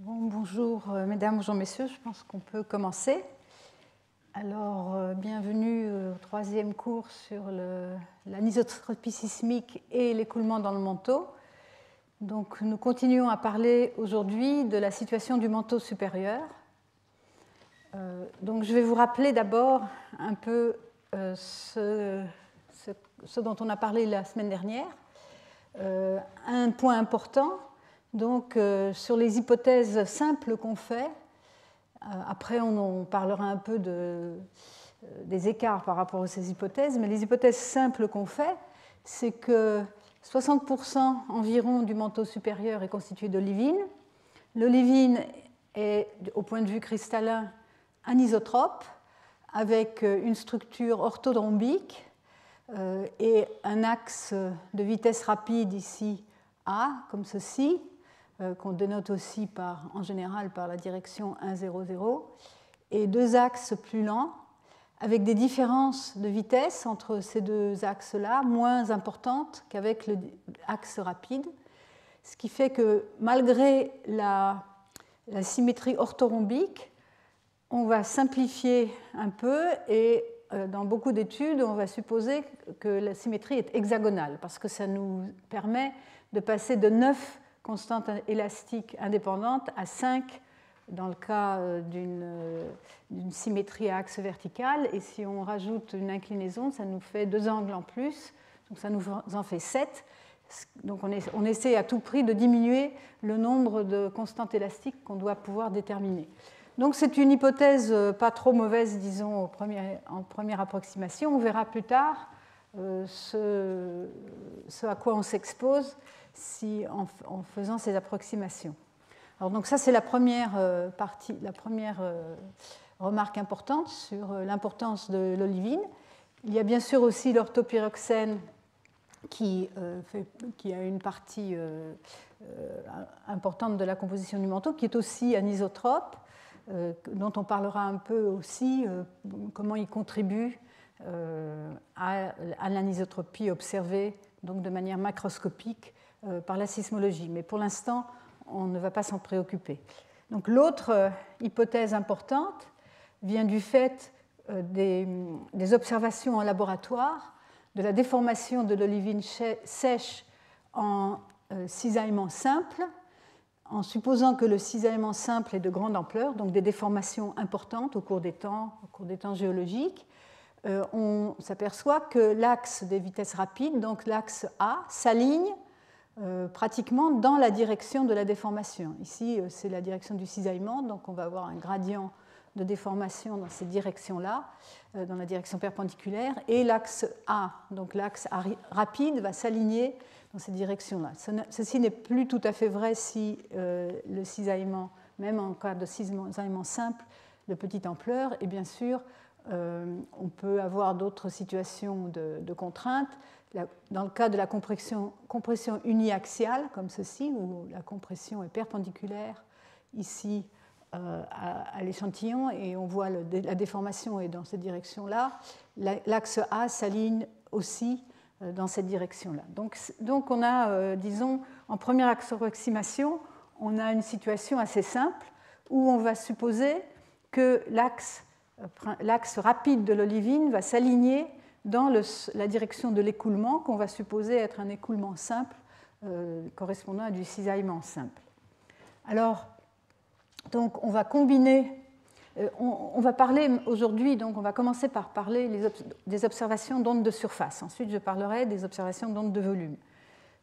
Bonjour mesdames, bonjour messieurs, je pense qu'on peut commencer. Alors, bienvenue au troisième cours sur l'anisotropie sismique et l'écoulement dans le manteau. Donc, nous continuons à parler aujourd'hui de la situation du manteau supérieur. Donc, je vais vous rappeler d'abord un peu ce dont on a parlé la semaine dernière. Un point important, donc, sur les hypothèses simples qu'on fait. Après, on parlera un peu des écarts par rapport à ces hypothèses, mais les hypothèses simples qu'on fait, c'est que 60% environ du manteau supérieur est constitué d'olivine. L'olivine est, au point de vue cristallin, anisotrope, avec une structure orthodrombique et un axe de vitesse rapide ici, A, comme ceci, qu'on dénote aussi en général par la direction 1, 0, 0, et deux axes plus lents, avec des différences de vitesse entre ces deux axes-là, moins importantes qu'avec l'axe rapide, ce qui fait que malgré la symétrie orthorhombique, on va simplifier un peu et dans beaucoup d'études, on va supposer que la symétrie est hexagonale, parce que ça nous permet de passer de 9 constantes élastiques indépendantes à 5 dans le cas d'une symétrie à axe vertical. Et si on rajoute une inclinaison, ça nous fait 2 angles en plus, donc ça nous en fait 7. Donc on essaie à tout prix de diminuer le nombre de constantes élastiques qu'on doit pouvoir déterminer. Donc c'est une hypothèse pas trop mauvaise, disons, en première approximation. On verra plus tard ce à quoi on s'expose en faisant ces approximations. Alors donc ça c'est la première partie, la première remarque importante sur l'importance de l'olivine. Il y a bien sûr aussi l'orthopyroxène qui a une partie importante de la composition du manteau, qui est aussi anisotrope, dont on parlera un peu aussi, comment il contribue à l'anisotropie observée donc de manière macroscopique par la sismologie. Mais pour l'instant, on ne va pas s'en préoccuper. Donc, l'autre hypothèse importante vient du fait des observations en laboratoire de la déformation de l'olivine sèche en cisaillement simple, en supposant que le cisaillement simple est de grande ampleur, donc des déformations importantes au cours des temps géologiques. On s'aperçoit que l'axe des vitesses rapides, donc l'axe A, s'aligne pratiquement dans la direction de la déformation. Ici, c'est la direction du cisaillement, donc on va avoir un gradient de déformation dans cette direction-là, dans la direction perpendiculaire, et l'axe A, donc l'axe rapide, va s'aligner dans cette direction-là. Ceci n'est plus tout à fait vrai si le cisaillement, même en cas de cisaillement simple de petite ampleur, et bien sûr, on peut avoir d'autres situations de contraintes. Dans le cas de la compression uniaxiale, comme ceci, où la compression est perpendiculaire ici à l'échantillon, et on voit la déformation est dans cette direction-là, l'axe A s'aligne aussi dans cette direction-là. Donc on a, disons, en première approximation, on a une situation assez simple où on va supposer que l'axe rapide de l'olivine va s'aligner dans la direction de l'écoulement qu'on va supposer être un écoulement simple correspondant à du cisaillement simple. Alors, donc on va combiner, on va parler aujourd'hui, donc on va commencer par parler des observations d'ondes de surface. Ensuite, je parlerai des observations d'ondes de volume.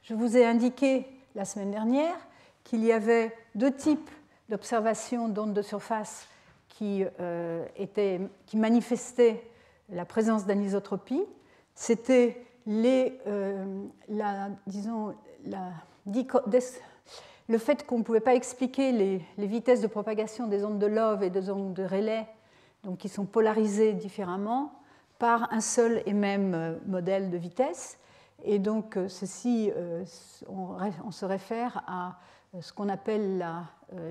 Je vous ai indiqué la semaine dernière qu'il y avait deux types d'observations d'ondes de surface qui manifestaient la présence d'anisotropie. C'était le fait qu'on ne pouvait pas expliquer les vitesses de propagation des ondes de Love et des ondes de Rayleigh, donc qui sont polarisées différemment, par un seul et même modèle de vitesse. Et donc, ceci, on se réfère à ce qu'on appelle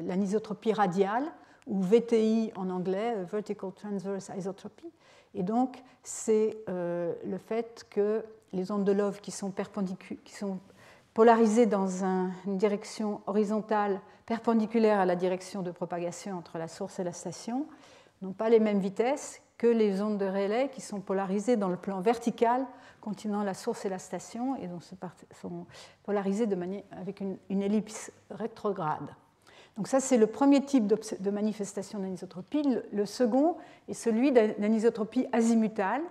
l'anisotropie radiale, ou VTI en anglais, Vertical Transverse Isotropy. Et donc, c'est le fait que les ondes de Love qui sont polarisés dans une direction horizontale perpendiculaire à la direction de propagation entre la source et la station n'ont pas les mêmes vitesses que les ondes de Rayleigh qui sont polarisées dans le plan vertical continuant la source et la station et donc sont polarisées avec une ellipse rétrograde. Donc ça, c'est le premier type de manifestation d'anisotropie. Le second est celui d'anisotropie azimutale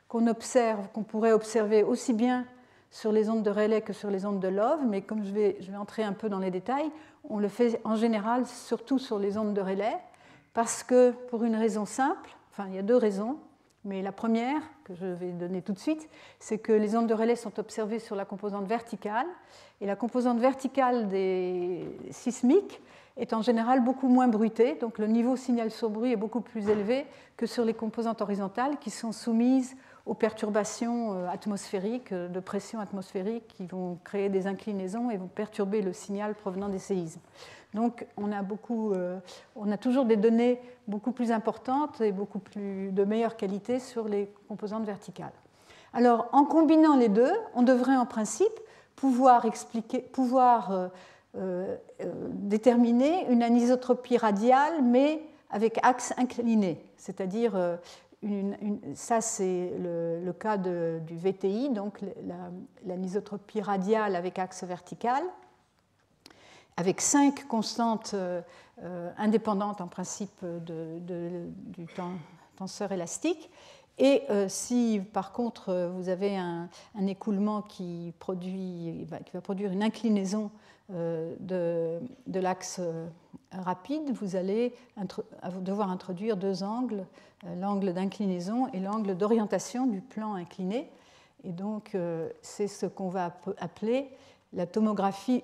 qu'on pourrait observer aussi bien sur les ondes de Rayleigh que sur les ondes de Love, mais comme je vais entrer un peu dans les détails, on le fait en général surtout sur les ondes de Rayleigh, parce que pour une raison simple, enfin il y a deux raisons, mais la première, que je vais donner tout de suite, c'est que les ondes de Rayleigh sont observées sur la composante verticale, et la composante verticale des sismiques est en général beaucoup moins bruitée, donc le niveau signal sur bruit est beaucoup plus élevé que sur les composantes horizontales qui sont soumises aux perturbations atmosphériques, de pression atmosphérique qui vont créer des inclinaisons et vont perturber le signal provenant des séismes. Donc on a toujours des données beaucoup plus importantes et beaucoup plus de meilleure qualité sur les composantes verticales. Alors en combinant les deux, on devrait en principe pouvoir déterminer une anisotropie radiale mais avec axe incliné, c'est-à-dire ça, c'est le cas du VTI, donc l'anisotropie radiale avec axe vertical, avec 5 constantes indépendantes en principe du tenseur élastique. Et si par contre vous avez un écoulement qui va produire une inclinaison de l'axe rapide, vous allez devoir introduire deux angles, l'angle d'inclinaison et l'angle d'orientation du plan incliné. Et donc c'est ce qu'on va appeler la tomographie.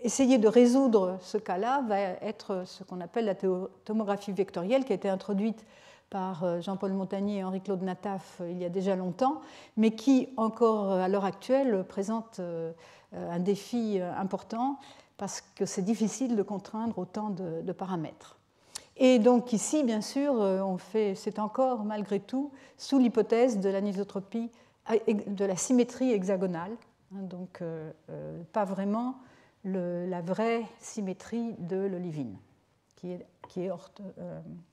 Essayer de résoudre ce cas-là va être ce qu'on appelle la tomographie vectorielle, qui a été introduite par Jean-Paul Montagnier et Henri-Claude Nataf il y a déjà longtemps, mais qui, encore à l'heure actuelle, présente un défi important parce que c'est difficile de contraindre autant de paramètres. Et donc ici, bien sûr, c'est encore, malgré tout, sous l'hypothèse de l'anisotropie, de la symétrie hexagonale, donc pas vraiment la vraie symétrie de l'olivine, qui est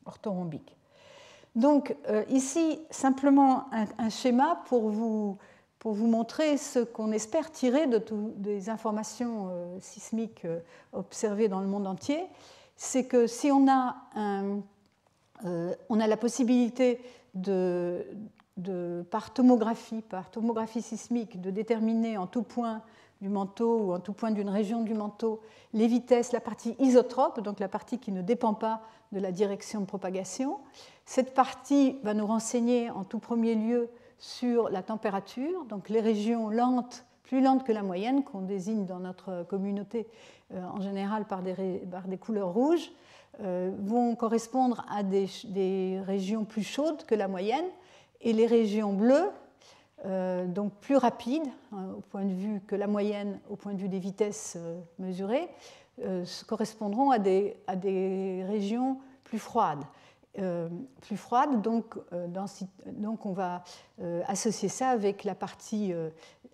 orthorhombique. Donc ici, simplement un schéma pour vous montrer ce qu'on espère tirer des informations sismiques observées dans le monde entier. C'est que si on a la possibilité par tomographie sismique, de déterminer en tout point du manteau ou en tout point d'une région du manteau les vitesses, la partie isotrope, donc la partie qui ne dépend pas de la direction de propagation. Cette partie va nous renseigner en tout premier lieu sur la température, donc les régions lentes, plus lentes que la moyenne, qu'on désigne dans notre communauté en général par des couleurs rouges, vont correspondre à des régions plus chaudes que la moyenne, et les régions bleues, donc plus rapides au point de vue que la moyenne, au point de vue des vitesses mesurées, correspondront à des régions plus froides. Donc on va associer ça avec la partie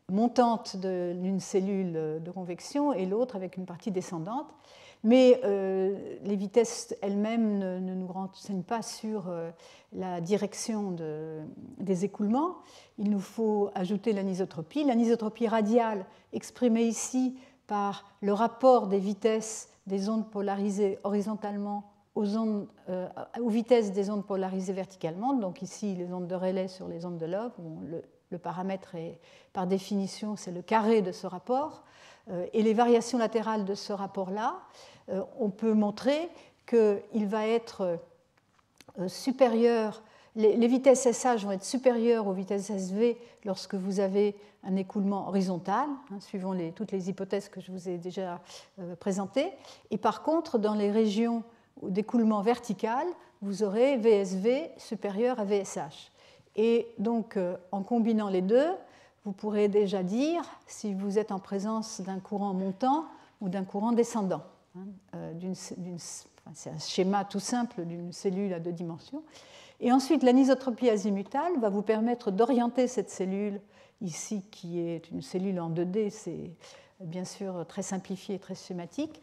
montante d'une cellule de convection et l'autre avec une partie descendante. Mais les vitesses elles-mêmes ne nous renseignent pas sur la direction des écoulements. Il nous faut ajouter l'anisotropie. L'anisotropie radiale, exprimée ici par le rapport des vitesses des ondes polarisées horizontalement aux vitesses des ondes polarisées verticalement. Donc ici, les ondes de Rayleigh sur les ondes de Love. Le paramètre est, par définition, c'est le carré de ce rapport. Et les variations latérales de ce rapport-là, on peut montrer qu'il va être supérieur, les vitesses SH vont être supérieures aux vitesses SV lorsque vous avez un écoulement horizontal, suivant toutes les hypothèses que je vous ai déjà présentées. Et par contre, dans les régions d'écoulement vertical, vous aurez VSV supérieur à VSH. Et donc, en combinant les deux, vous pourrez déjà dire si vous êtes en présence d'un courant montant ou d'un courant descendant. C'est un schéma tout simple d'une cellule à 2 dimensions. Et ensuite, l'anisotropie azimutale va vous permettre d'orienter cette cellule, ici qui est une cellule en 2D, c'est bien sûr très simplifié, très schématique,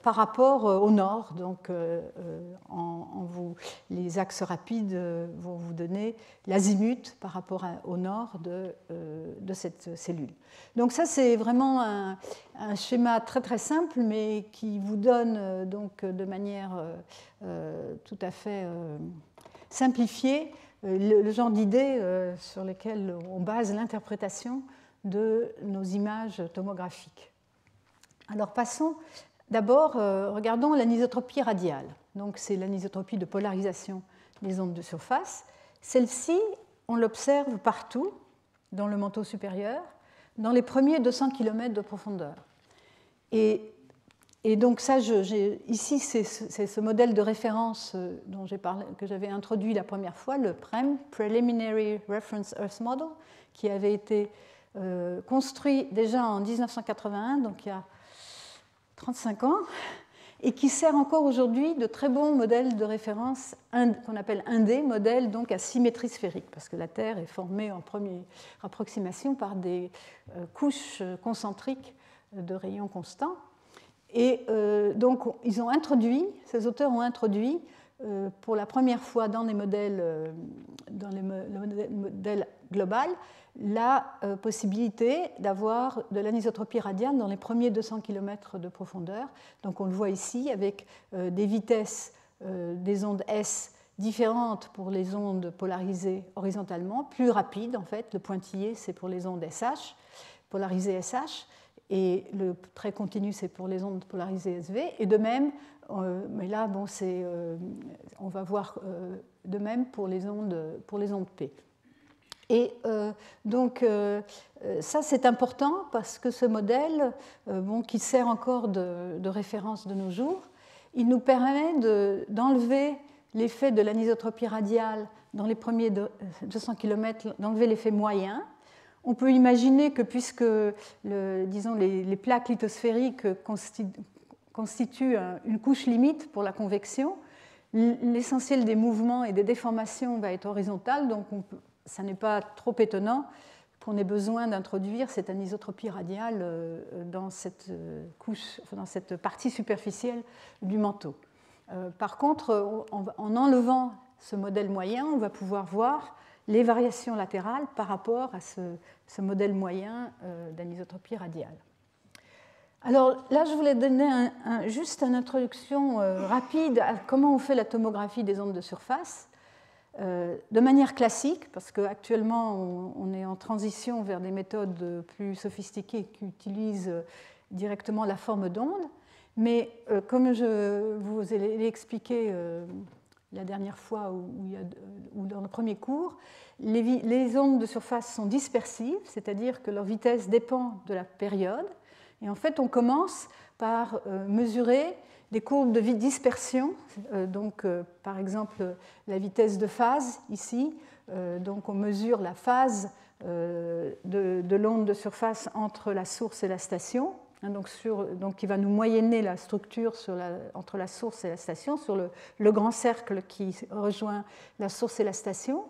par rapport au nord. Donc, les axes rapides vont vous donner l'azimut par rapport au nord de cette cellule. Donc ça, c'est vraiment un schéma très très simple, mais qui vous donne donc de manière tout à fait simplifiée le genre d'idées sur lesquelles on base l'interprétation de nos images tomographiques. Alors passons d'abord, regardons l'anisotropie radiale. Donc c'est l'anisotropie de polarisation des ondes de surface. Celle-ci, on l'observe partout dans le manteau supérieur, dans les premiers 200 km de profondeur. Et donc ça, ici, c'est ce modèle de référence dont j'ai parlé, que j'avais introduit la première fois, le PREM, Preliminary Reference Earth Model, qui avait été construit déjà en 1981, donc il y a 35 ans, et qui sert encore aujourd'hui de très bon modèle de référence qu'on appelle 1D, modèle donc à symétrie sphérique, parce que la Terre est formée en première approximation par des couches concentriques de rayons constants. Et donc, ces auteurs ont introduit pour la première fois dans le modèle global la possibilité d'avoir de l'anisotropie radiale dans les premiers 200 km de profondeur. Donc on le voit ici avec des vitesses des ondes S différentes pour les ondes polarisées horizontalement, plus rapides en fait. Le pointillé, c'est pour les ondes SH, polarisées SH, et le trait continu, c'est pour les ondes polarisées SV. Et de même, mais là, bon, on va voir de même pour les ondes P. Et donc, ça, c'est important parce que ce modèle, qui sert encore de référence de nos jours, il nous permet d'enlever l'effet de l'anisotropie radiale dans les premiers 200 km, d'enlever l'effet moyen. On peut imaginer que puisque les plaques lithosphériques constituent une couche limite pour la convection, l'essentiel des mouvements et des déformations va être horizontal, donc ça n'est pas trop étonnant qu'on ait besoin d'introduire cette anisotropie radiale dans cette partie superficielle du manteau. Par contre, en enlevant ce modèle moyen, on va pouvoir voir les variations latérales par rapport à ce modèle moyen d'anisotropie radiale. Alors là, je voulais donner juste une introduction rapide à comment on fait la tomographie des ondes de surface. De manière classique, parce qu'actuellement on est en transition vers des méthodes plus sophistiquées qui utilisent directement la forme d'onde, mais comme je vous l'ai expliqué la dernière fois ou dans le premier cours, les ondes de surface sont dispersives, c'est-à-dire que leur vitesse dépend de la période, et en fait on commence par mesurer des courbes de dispersion, donc par exemple la vitesse de phase ici, donc on mesure la phase de l'onde de surface entre la source et la station, donc qui va nous moyenner la structure entre la source et la station sur le grand cercle qui rejoint la source et la station,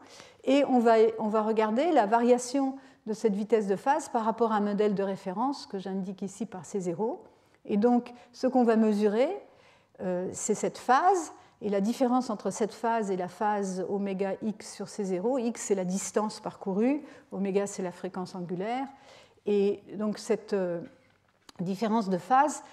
et on va regarder la variation de cette vitesse de phase par rapport à un modèle de référence que j'indique ici par C0. Et donc ce qu'on va mesurer, c'est cette phase, et la différence entre cette phase et la phase oméga x sur C0, x c'est la distance parcourue, oméga c'est la fréquence angulaire, et donc cette différence de phase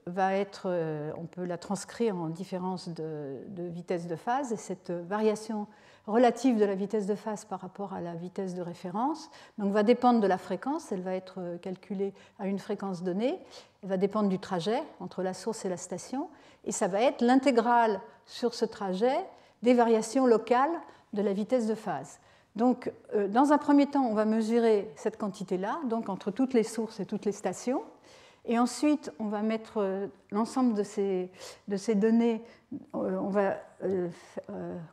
va être, on peut la transcrire en différence de vitesse de phase, et cette variation relative de la vitesse de phase par rapport à la vitesse de référence donc, va dépendre de la fréquence, elle va être calculée à une fréquence donnée, elle va dépendre du trajet entre la source et la station, et ça va être l'intégrale sur ce trajet des variations locales de la vitesse de phase. Donc, dans un premier temps, on va mesurer cette quantité-là, donc entre toutes les sources et toutes les stations, et ensuite, on va mettre l'ensemble de ces données, on va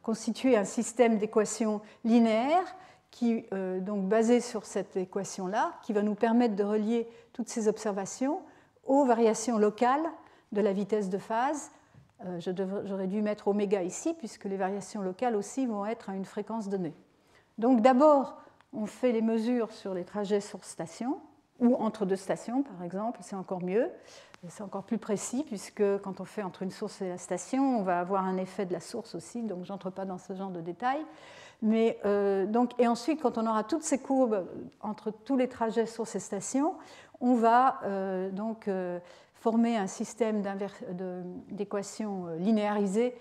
constituer un système d'équations linéaires qui, donc basé sur cette équation-là, qui va nous permettre de relier toutes ces observations aux variations locales de la vitesse de phase. J'aurais dû mettre oméga ici, puisque les variations locales aussi vont être à une fréquence donnée. Donc d'abord, on fait les mesures sur les trajets source-station, ou entre deux stations, par exemple, c'est encore mieux. C'est encore plus précis, puisque quand on fait entre une source et la station, on va avoir un effet de la source aussi, donc je n'entre pas dans ce genre de détails. Mais, et ensuite, quand on aura toutes ces courbes entre tous les trajets source et station, on va former un système d'équations linéarisées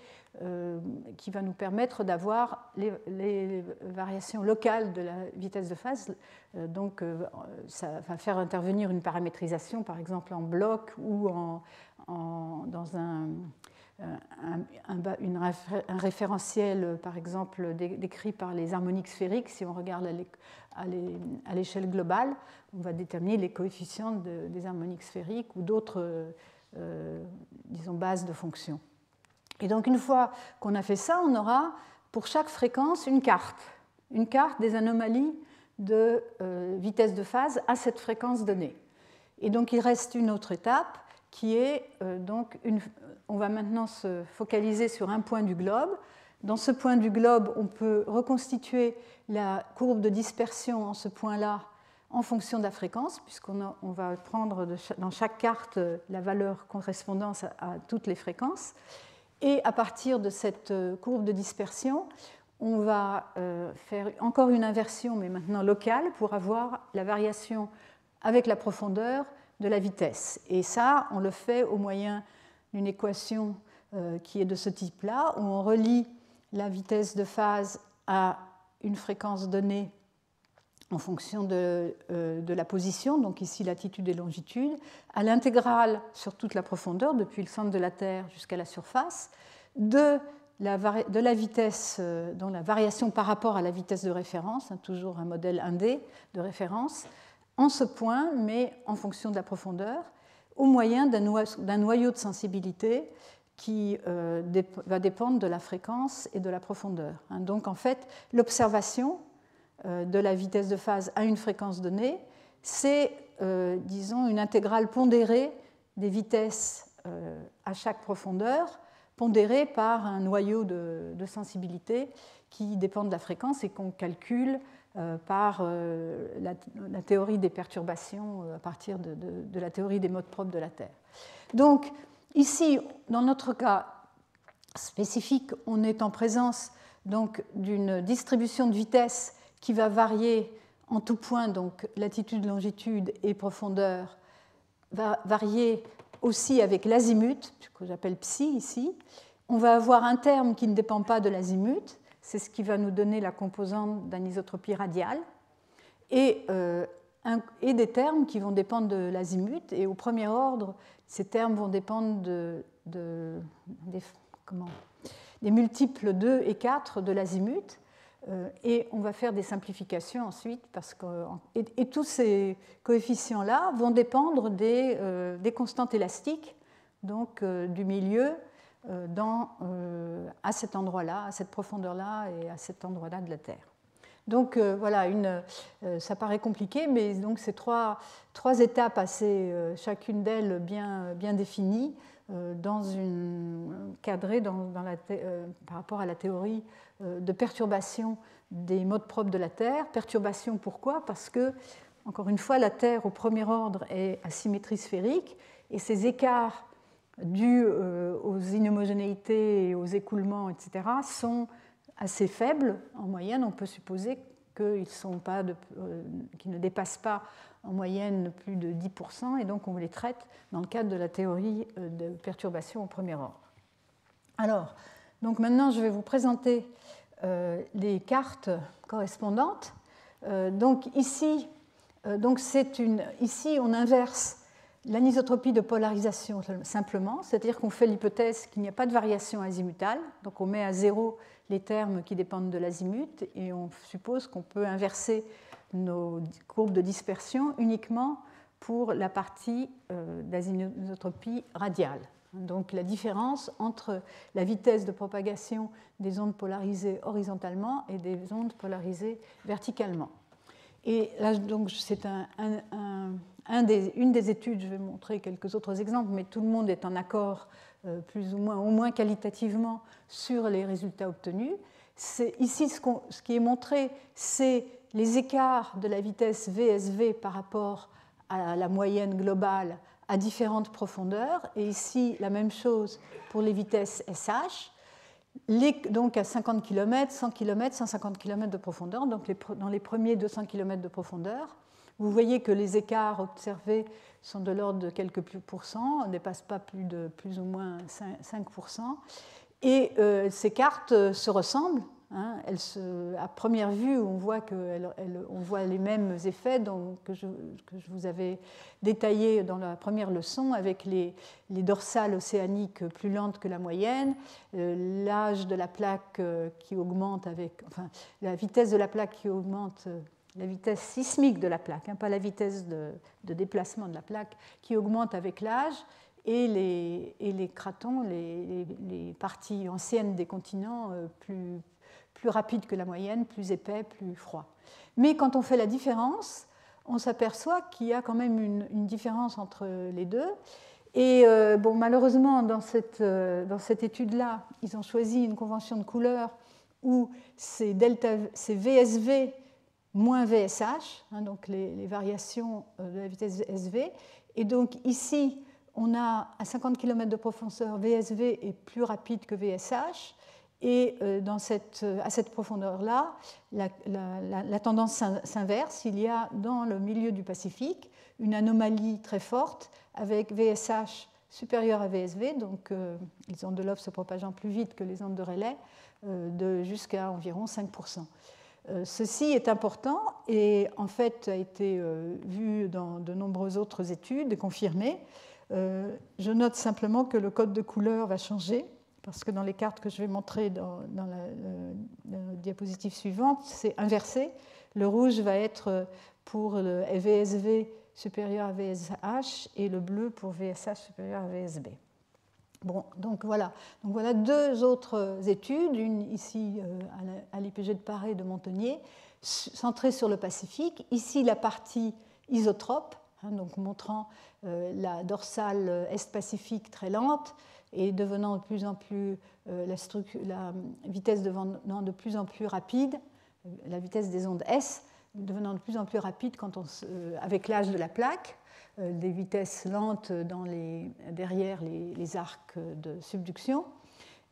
qui va nous permettre d'avoir les variations locales de la vitesse de phase. Ça va faire intervenir une paramétrisation, par exemple en bloc ou dans un référentiel, par exemple, décrit par les harmoniques sphériques. Si on regarde à l'échelle globale, on va déterminer les coefficients des harmoniques sphériques ou d'autres, disons, bases de fonctions. Et donc, une fois qu'on a fait ça, on aura pour chaque fréquence une carte des anomalies de vitesse de phase à cette fréquence donnée. Et donc, il reste une autre étape qui est on va maintenant se focaliser sur un point du globe. Dans ce point du globe, on peut reconstituer la courbe de dispersion en ce point-là en fonction de la fréquence, puisqu'on va prendre dans chaque carte la valeur correspondant à toutes les fréquences. Et à partir de cette courbe de dispersion, on va faire encore une inversion, mais maintenant locale, pour avoir la variation avec la profondeur de la vitesse. Et ça, on le fait au moyen d'une équation qui est de ce type-là, où on relie la vitesse de phase à une fréquence donnée en fonction de la position, donc ici latitude et longitude, à l'intégrale sur toute la profondeur, depuis le centre de la Terre jusqu'à la surface, de la vitesse, dont la variation par rapport à la vitesse de référence, toujours un modèle 1D de référence, en ce point, mais en fonction de la profondeur, au moyen d'un noyau de sensibilité qui va dépendre de la fréquence et de la profondeur. Donc en fait, l'observation de la vitesse de phase à une fréquence donnée, c'est, disons, une intégrale pondérée des vitesses à chaque profondeur, pondérée par un noyau de sensibilité qui dépend de la fréquence et qu'on calcule par la théorie des perturbations à partir de la théorie des modes propres de la Terre. Donc, ici, dans notre cas spécifique, on est en présence d'une distribution de vitesse qui va varier en tout point, donc latitude, longitude et profondeur, va varier aussi avec l'azimut, ce que j'appelle psi ici. On va avoir un terme qui ne dépend pas de l'azimut, c'est ce qui va nous donner la composante d'anisotropie radiale, et des termes qui vont dépendre de l'azimut, et au premier ordre, ces termes vont dépendre des multiples 2 et 4 de l'azimut, et on va faire des simplifications ensuite, et tous ces coefficients-là vont dépendre des constantes élastiques, donc du milieu, à cet endroit-là, à cette profondeur-là et à cet endroit-là de la Terre. Donc voilà, ça paraît compliqué, mais donc ces trois étapes chacune d'elles bien définies, cadrées par rapport à la théorie de perturbation des modes propres de la Terre. Perturbation, pourquoi? Parce que, encore une fois, la Terre au premier ordre est à symétrie sphérique, et ces écarts dus aux inhomogénéités et aux écoulements, etc., sont assez faibles en moyenne. On peut supposer qu'ils ne dépassent pas en moyenne plus de 10%, et donc on les traite dans le cadre de la théorie de perturbation au premier ordre. Alors, donc maintenant je vais vous présenter les cartes correspondantes. Donc ici on inverse l'anisotropie de polarisation simplement, c'est-à-dire qu'on fait l'hypothèse qu'il n'y a pas de variation azimutale, donc on met à zéro les termes qui dépendent de l'azimut, et on suppose qu'on peut inverser nos courbes de dispersion uniquement pour la partie d'anisotropie radiale. Donc la différence entre la vitesse de propagation des ondes polarisées horizontalement et des ondes polarisées verticalement. Et là, donc, c'est une des études, je vais montrer quelques autres exemples, mais tout le monde est en accord, plus ou moins, au moins qualitativement, sur les résultats obtenus. Ici, ce qui est montré, c'est les écarts de la vitesse VSV par rapport à la moyenne globale à différentes profondeurs. Et ici, la même chose pour les vitesses SH, donc à 50 km, 100 km, 150 km de profondeur, donc dans les premiers 200 km de profondeur. Vous voyez que les écarts observés sont de l'ordre de quelques pourcents, on ne dépasse pas plus ou moins 5%. Et ces cartes se ressemblent. Hein, à première vue, on voit les mêmes effets que je vous avais détaillés dans la première leçon, avec les dorsales océaniques plus lentes que la moyenne, l'âge de la plaque qui augmente enfin, la vitesse de la plaque qui augmente, la vitesse sismique de la plaque, hein, pas la vitesse de déplacement de la plaque, qui augmente avec l'âge, et les cratons, les parties anciennes des continents plus rapides que la moyenne, plus épais, plus froids. Mais quand on fait la différence, on s'aperçoit qu'il y a quand même une différence entre les deux. Et bon, malheureusement, dans cette étude-là, ils ont choisi une convention de couleur où c'est VSV moins VSH, hein, donc les variations de la vitesse SV. Et donc ici, on a à 50 km de profondeur, VSV est plus rapide que VSH. Et à cette profondeur-là, la tendance s'inverse. Il y a dans le milieu du Pacifique une anomalie très forte avec VSH supérieur à VSV, donc les ondes de Love se propageant plus vite que les ondes de Rayleigh, jusqu'à environ 5%. Ceci est important et en fait a été vu dans de nombreuses autres études et confirmé. Je note simplement que le code de couleur va changer, parce que dans les cartes que je vais montrer dans la diapositive suivante, c'est inversé. Le rouge va être pour le VSV supérieur à VSH et le bleu pour VSH supérieur à VSB. Bon, donc voilà deux autres études, une ici à l'IPG de Paris de Montagnier, centrée sur le Pacifique. Ici, la partie isotrope, hein, donc montrant la dorsale est-pacifique très lente, et devenant de plus en plus la vitesse devenant de plus en plus rapide, la vitesse des ondes S devenant de plus en plus rapide avec l'âge de la plaque, des vitesses lentes derrière les arcs de subduction.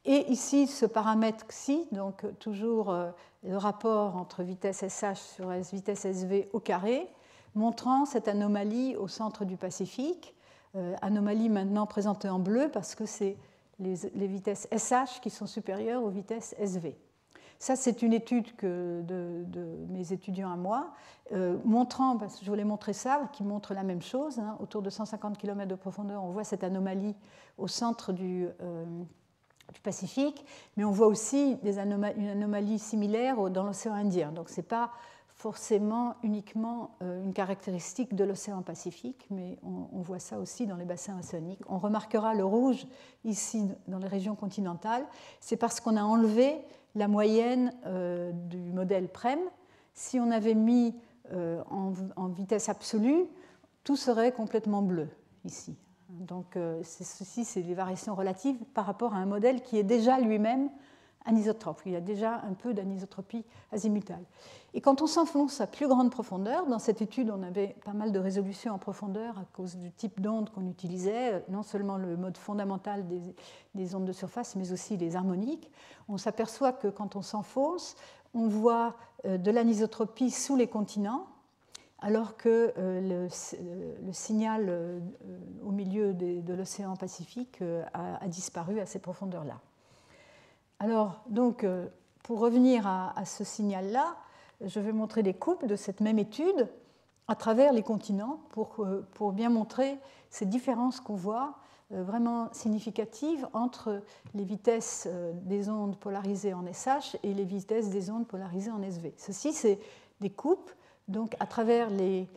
Et ici, ce paramètre xi, donc toujours le rapport entre vitesse SH sur vitesse SV au carré, montrant cette anomalie au centre du Pacifique. Anomalie maintenant présentée en bleu parce que c'est les vitesses SH qui sont supérieures aux vitesses SV. Ça, c'est une étude de mes étudiants à moi, montrant, parce que je voulais montrer ça, qui montre la même chose. Hein, autour de 150 km de profondeur, on voit cette anomalie au centre du Pacifique, mais on voit aussi une anomalie similaire dans l'océan Indien. Donc, ce n'est pas forcément uniquement une caractéristique de l'océan Pacifique, mais on voit ça aussi dans les bassins océaniques. On remarquera le rouge ici dans les régions continentales. C'est parce qu'on a enlevé la moyenne du modèle PREM. Si on avait mis en vitesse absolue, tout serait complètement bleu ici. Donc ceci, c'est des variations relatives par rapport à un modèle qui est déjà lui-même anisotrope. Il y a déjà un peu d'anisotropie azimutale. Et quand on s'enfonce à plus grande profondeur, dans cette étude, on avait pas mal de résolution en profondeur à cause du type d'onde qu'on utilisait, non seulement le mode fondamental des ondes de surface, mais aussi les harmoniques. On s'aperçoit que quand on s'enfonce, on voit de l'anisotropie sous les continents, alors que le signal au milieu de l'océan Pacifique a disparu à ces profondeurs-là. Alors, donc, pour revenir à ce signal-là, je vais montrer des coupes de cette même étude à travers les continents pour bien montrer ces différences qu'on voit vraiment significatives entre les vitesses des ondes polarisées en SH et les vitesses des ondes polarisées en SV. Ceci, c'est des coupes donc, à travers les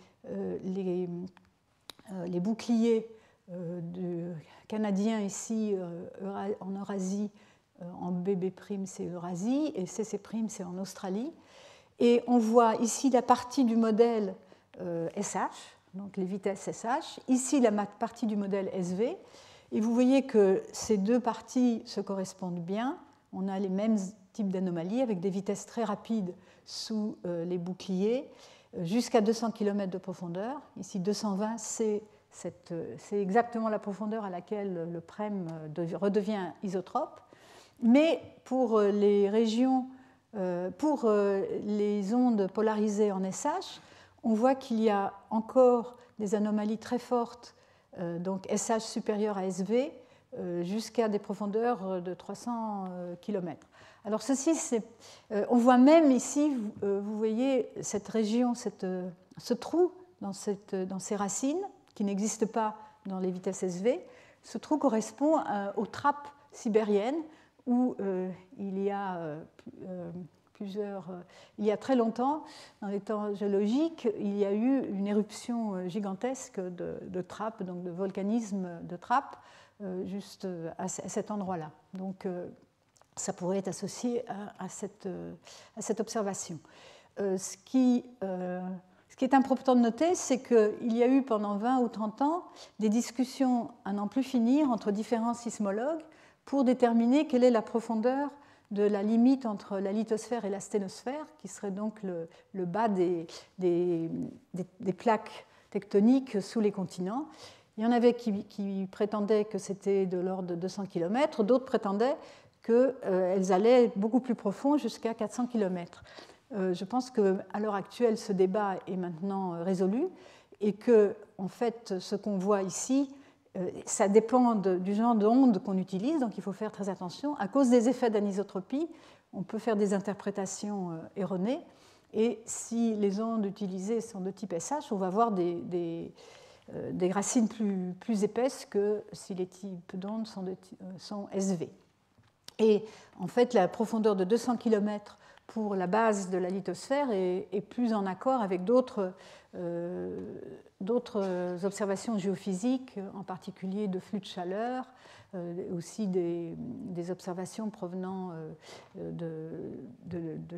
boucliers canadiens ici en Eurasie. En BB', c'est Eurasie, et CC', c'est en Australie. Et on voit ici la partie du modèle SH, donc les vitesses SH, ici la partie du modèle SV. Et vous voyez que ces deux parties se correspondent bien. On a les mêmes types d'anomalies avec des vitesses très rapides sous les boucliers, jusqu'à 200 km de profondeur. Ici, 220, c'est exactement la profondeur à laquelle le PREM redevient isotrope. Mais pour les régions, pour les ondes polarisées en SH, on voit qu'il y a encore des anomalies très fortes, donc SH supérieur à SV, jusqu'à des profondeurs de 300 km. Alors ceci, on voit même ici, vous voyez cette région, ce trou dans ces racines, qui n'existe pas dans les vitesses SV. Ce trou correspond aux trappes sibériennes où il y a il y a très longtemps, dans les temps géologiques, il y a eu une éruption gigantesque de trappes, donc de volcanisme de trappes, juste à cet endroit-là. Donc ça pourrait être associé à cette observation. Ce qui est important de noter, c'est qu'il y a eu pendant 20 ou 30 ans des discussions à n'en plus finir entre différents sismologues pour déterminer quelle est la profondeur de la limite entre la lithosphère et la sténosphère, qui serait donc le bas des plaques tectoniques sous les continents. Il y en avait qui prétendaient que c'était de l'ordre de 200 km, d'autres prétendaient qu'elles allaient beaucoup plus profond, jusqu'à 400 km. Je pense qu'à l'heure actuelle, ce débat est maintenant résolu et que, en fait, ce qu'on voit ici, ça dépend du genre d'onde qu'on utilise, donc il faut faire très attention. À cause des effets d'anisotropie, on peut faire des interprétations erronées. Et si les ondes utilisées sont de type SH, on va avoir des racines plus épaisses que si les types d'ondes sont SV. Et en fait, la profondeur de 200 km pour la base de la lithosphère est plus en accord avec d'autres observations géophysiques, en particulier de flux de chaleur, aussi des observations provenant de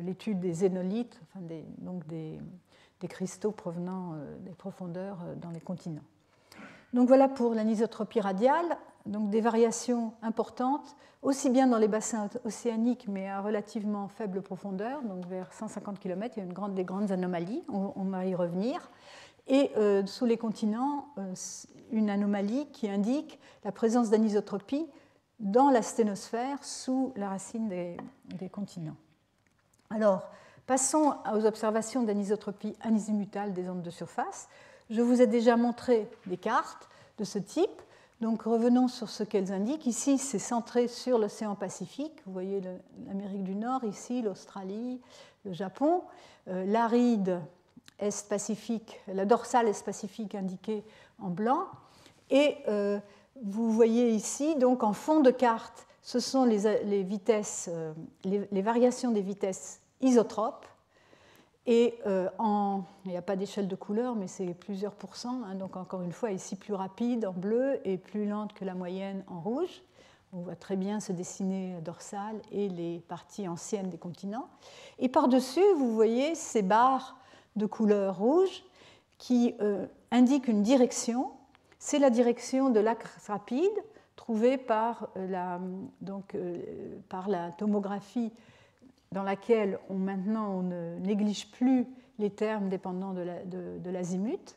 l'étude des zénolithes, enfin donc des cristaux provenant des profondeurs dans les continents. Donc voilà pour l'anisotropie radiale, donc des variations importantes, aussi bien dans les bassins océaniques, mais à relativement faible profondeur, donc vers 150 km, il y a des grandes anomalies, on va y revenir. Et sous les continents, une anomalie qui indique la présence d'anisotropie dans la sténosphère sous la racine des continents. Alors, passons aux observations d'anisotropie azimutale des ondes de surface. Je vous ai déjà montré des cartes de ce type. Donc revenons sur ce qu'elles indiquent. Ici, c'est centré sur l'océan Pacifique. Vous voyez l'Amérique du Nord, ici l'Australie, le Japon. L'aride Est-Pacifique, la dorsale Est-Pacifique indiquée en blanc. Et vous voyez ici, donc en fond de carte, ce sont les vitesses, les variations des vitesses isotropes. Et il n'y a pas d'échelle de couleur, mais c'est plusieurs pourcents. Hein, donc encore une fois, ici plus rapide en bleu et plus lente que la moyenne en rouge. On voit très bien se dessiner la dorsale et les parties anciennes des continents. Et par-dessus, vous voyez ces barres de couleur rouge qui indiquent une direction. C'est la direction de l'axe rapide trouvée par la tomographie dans laquelle maintenant on ne néglige plus les termes dépendant de l'azimut.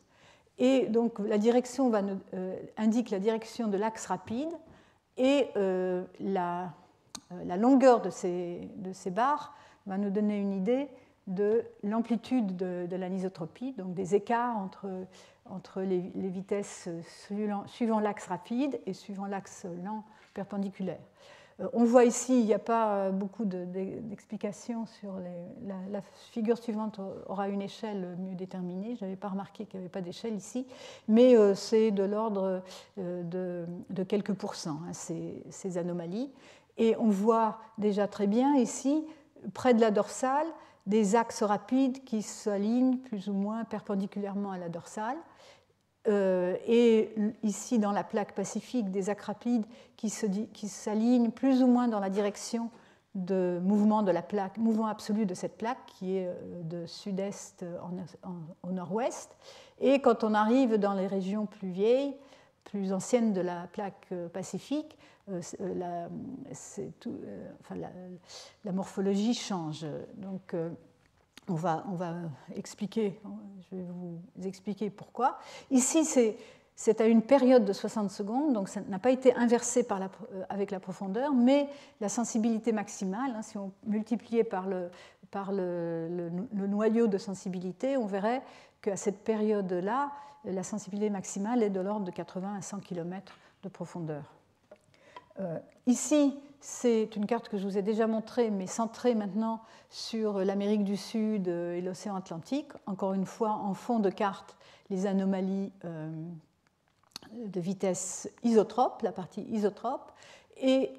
Et donc la direction indique la direction de l'axe rapide et la longueur de ces barres va nous donner une idée de l'amplitude de l'anisotropie, donc des écarts entre les vitesses suivant l'axe rapide et suivant l'axe lent perpendiculaire. On voit ici, il n'y a pas beaucoup d'explications sur la figure suivante aura une échelle mieux déterminée. Je n'avais pas remarqué qu'il n'y avait pas d'échelle ici, mais c'est de l'ordre de quelques pourcents, hein, ces anomalies. Et on voit déjà très bien ici, près de la dorsale, des axes rapides qui s'alignent plus ou moins perpendiculairement à la dorsale. Et ici, dans la plaque pacifique, des axes rapides qui s'alignent plus ou moins dans la direction de mouvement de la plaque, mouvement absolu de cette plaque qui est de sud-est au nord-ouest. Et quand on arrive dans les régions plus vieilles, plus anciennes de la plaque pacifique, la morphologie change. Donc, On va expliquer, je vais vous expliquer pourquoi. Ici, c'est à une période de 60 secondes, donc ça n'a pas été inversé avec la profondeur, mais la sensibilité maximale, si on multipliait par le noyau de sensibilité, on verrait qu'à cette période-là, la sensibilité maximale est de l'ordre de 80 à 100 km de profondeur. Ici, c'est une carte que je vous ai déjà montrée, mais centrée maintenant sur l'Amérique du Sud et l'océan Atlantique. Encore une fois, en fond de carte, les anomalies de vitesse isotrope, la partie isotrope, et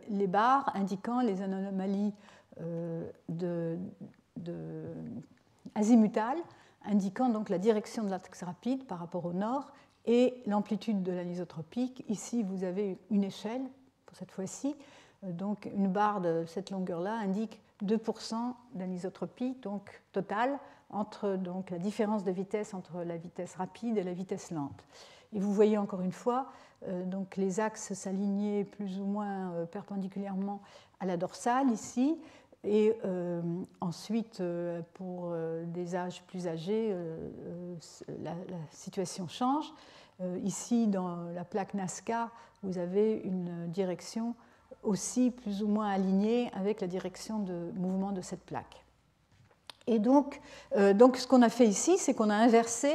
les barres indiquant les anomalies azimutales, indiquant donc la direction de l'axe rapide par rapport au nord et l'amplitude de l'anisotropique. Ici, vous avez une échelle, pour cette fois-ci. Donc, une barre de cette longueur-là indique 2% d'anisotropie, donc totale, entre donc, la différence de vitesse entre la vitesse rapide et la vitesse lente. Et vous voyez encore une fois donc les axes s'aligner plus ou moins perpendiculairement à la dorsale ici. Et ensuite, pour des âges plus âgés, la situation change. Ici, dans la plaque Nazca, vous avez une direction aussi plus ou moins alignée avec la direction de mouvement de cette plaque. Et donc ce qu'on a fait ici, c'est qu'on a inversé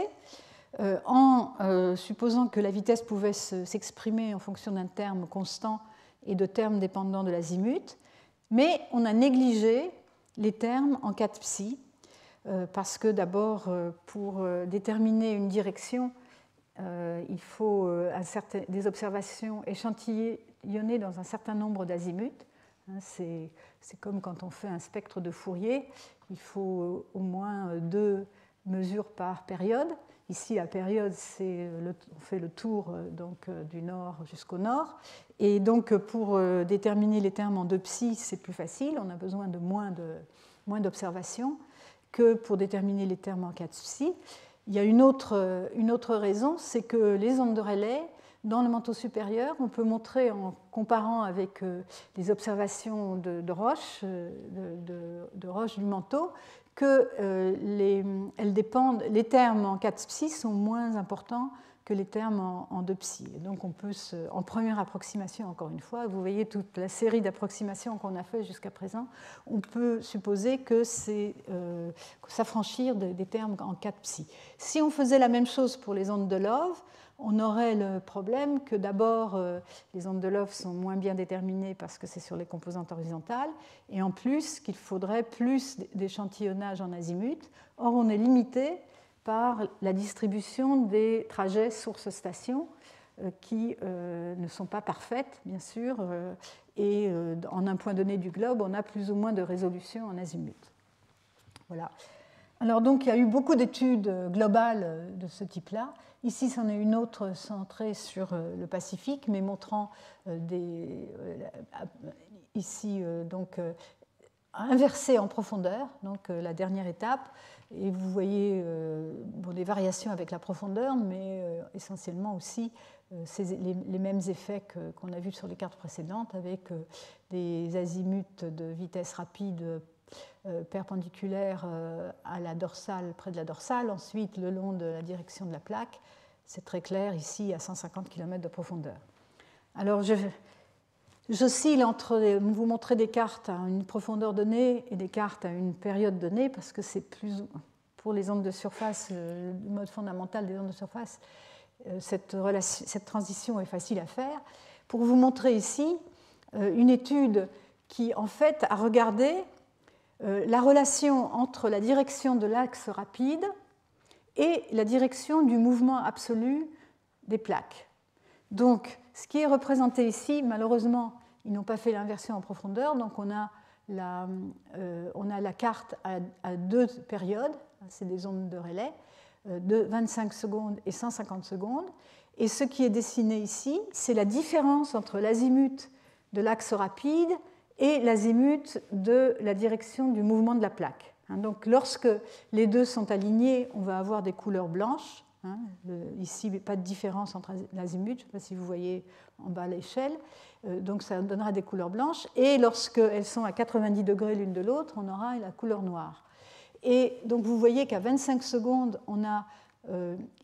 en supposant que la vitesse pouvait s'exprimer en fonction d'un terme constant et de termes dépendants de l'azimut, mais on a négligé les termes en 4 psi, parce que d'abord, pour déterminer une direction, il faut des observations échantillonnées dans un certain nombre d'azimuts. C'est comme quand on fait un spectre de Fourier, il faut au moins 2 mesures par période. Ici, la période, on fait le tour donc, du nord jusqu'au nord. Et donc, pour déterminer les termes en 2 psi, c'est plus facile. On a besoin de moins d'observations que pour déterminer les termes en 4 psi. Il y a une autre raison, c'est que les ondes de Rayleigh, dans le manteau supérieur, on peut montrer, en comparant avec les observations de roches du manteau, que les termes en 4 psi sont moins importants que les termes en 2 psi. Et donc on peut, en première approximation, encore une fois, vous voyez toute la série d'approximations qu'on a fait jusqu'à présent, on peut supposer que c'est s'affranchir des termes en 4 psi. Si on faisait la même chose pour les ondes de Love, on aurait le problème que d'abord, les ondes de Love sont moins bien déterminées parce que c'est sur les composantes horizontales, et en plus qu'il faudrait plus d'échantillonnage en azimut. Or, on est limité par la distribution des trajets source-station qui ne sont pas parfaites, bien sûr, et en un point donné du globe, on a plus ou moins de résolution en azimut. Voilà. Alors donc, il y a eu beaucoup d'études globales de ce type-là. Ici, c'en est une autre centrée sur le Pacifique, mais montrant ici donc inversé en profondeur, donc la dernière étape. Et vous voyez des variations avec la profondeur, mais essentiellement aussi les mêmes effets qu'on a vus sur les cartes précédentes, avec des azimuts de vitesse rapide perpendiculaire à la dorsale, près de la dorsale, ensuite le long de la direction de la plaque. C'est très clair ici à 150 km de profondeur. Alors j'oscille entre vous montrer des cartes à une profondeur donnée et des cartes à une période donnée, parce que c'est plus pour les ondes de surface, le mode fondamental des ondes de surface, cette transition est facile à faire. Pour vous montrer ici une étude qui en fait a regardé la relation entre la direction de l'axe rapide et la direction du mouvement absolu des plaques. Donc, ce qui est représenté ici, malheureusement, ils n'ont pas fait l'inversion en profondeur, donc on a la carte à 2 périodes, c'est des ondes de Rayleigh, de 25 secondes et 150 secondes, et ce qui est dessiné ici, c'est la différence entre l'azimut de l'axe rapide et l'azimut de la direction du mouvement de la plaque. Donc, lorsque les deux sont alignés, on va avoir des couleurs blanches. Ici, pas de différence entre l'azimut, je ne sais pas si vous voyez en bas l'échelle. Donc, ça donnera des couleurs blanches. Et lorsqu'elles sont à 90 degrés l'une de l'autre, on aura la couleur noire. Et donc vous voyez qu'à 25 secondes, on a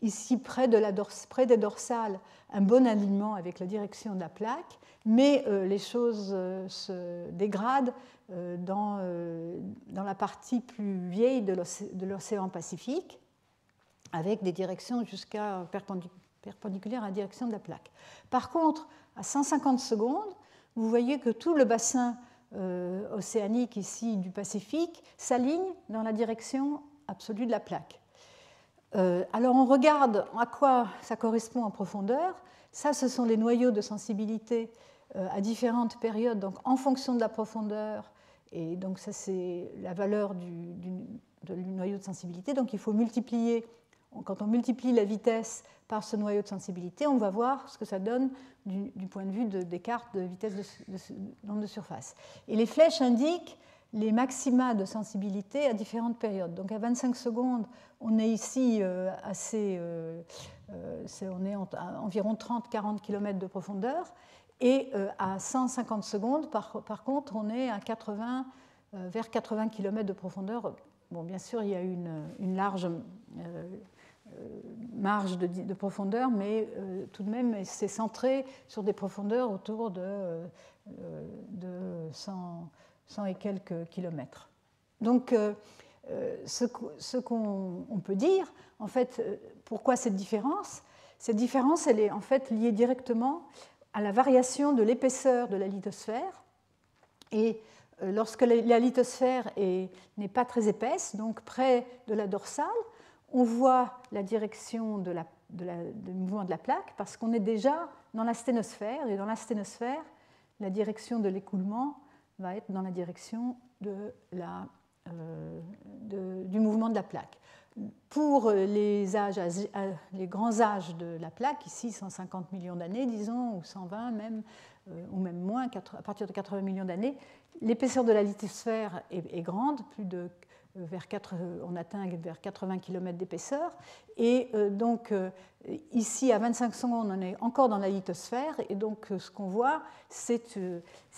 ici près des dorsales un bon alignement avec la direction de la plaque, mais les choses se dégradent dans la partie plus vieille de l'océan Pacifique, avec des directions jusqu'à perpendiculaires à la direction de la plaque. Par contre, à 150 secondes, vous voyez que tout le bassin océanique ici du Pacifique s'aligne dans la direction absolue de la plaque. Alors on regarde à quoi ça correspond en profondeur. Ça, ce sont les noyaux de sensibilité à différentes périodes, donc en fonction de la profondeur. Et donc ça, c'est la valeur du noyau de sensibilité. Donc il faut multiplier. Quand on multiplie la vitesse par ce noyau de sensibilité, on va voir ce que ça donne du point de vue des cartes de vitesse d'onde de surface. Et les flèches indiquent les maxima de sensibilité à différentes périodes. Donc à 25 secondes, on est ici on est à environ 30-40 km de profondeur. Et à 150 secondes, par contre, on est à vers 80 km de profondeur. Bon, bien sûr, il y a une large marge de profondeur, mais tout de même, c'est centré sur des profondeurs autour de 100 et quelques kilomètres. Donc, ce qu'on peut dire, en fait, pourquoi cette différence? Cette différence, elle est en fait liée directement à la variation de l'épaisseur de la lithosphère. Et lorsque la lithosphère n'est pas très épaisse, donc près de la dorsale, on voit la direction du mouvement de la plaque parce qu'on est déjà dans la sténosphère. Et dans la sténosphère, la direction de l'écoulement va être dans la direction du mouvement de la plaque. Pour les grands âges de la plaque, ici 150 millions d'années, disons, ou 120 même, ou même moins, à partir de 80 millions d'années, l'épaisseur de la lithosphère est grande, on atteint vers 80 km d'épaisseur. Et donc, ici, à 25 secondes, on est encore dans la lithosphère. Et donc, ce qu'on voit, c'est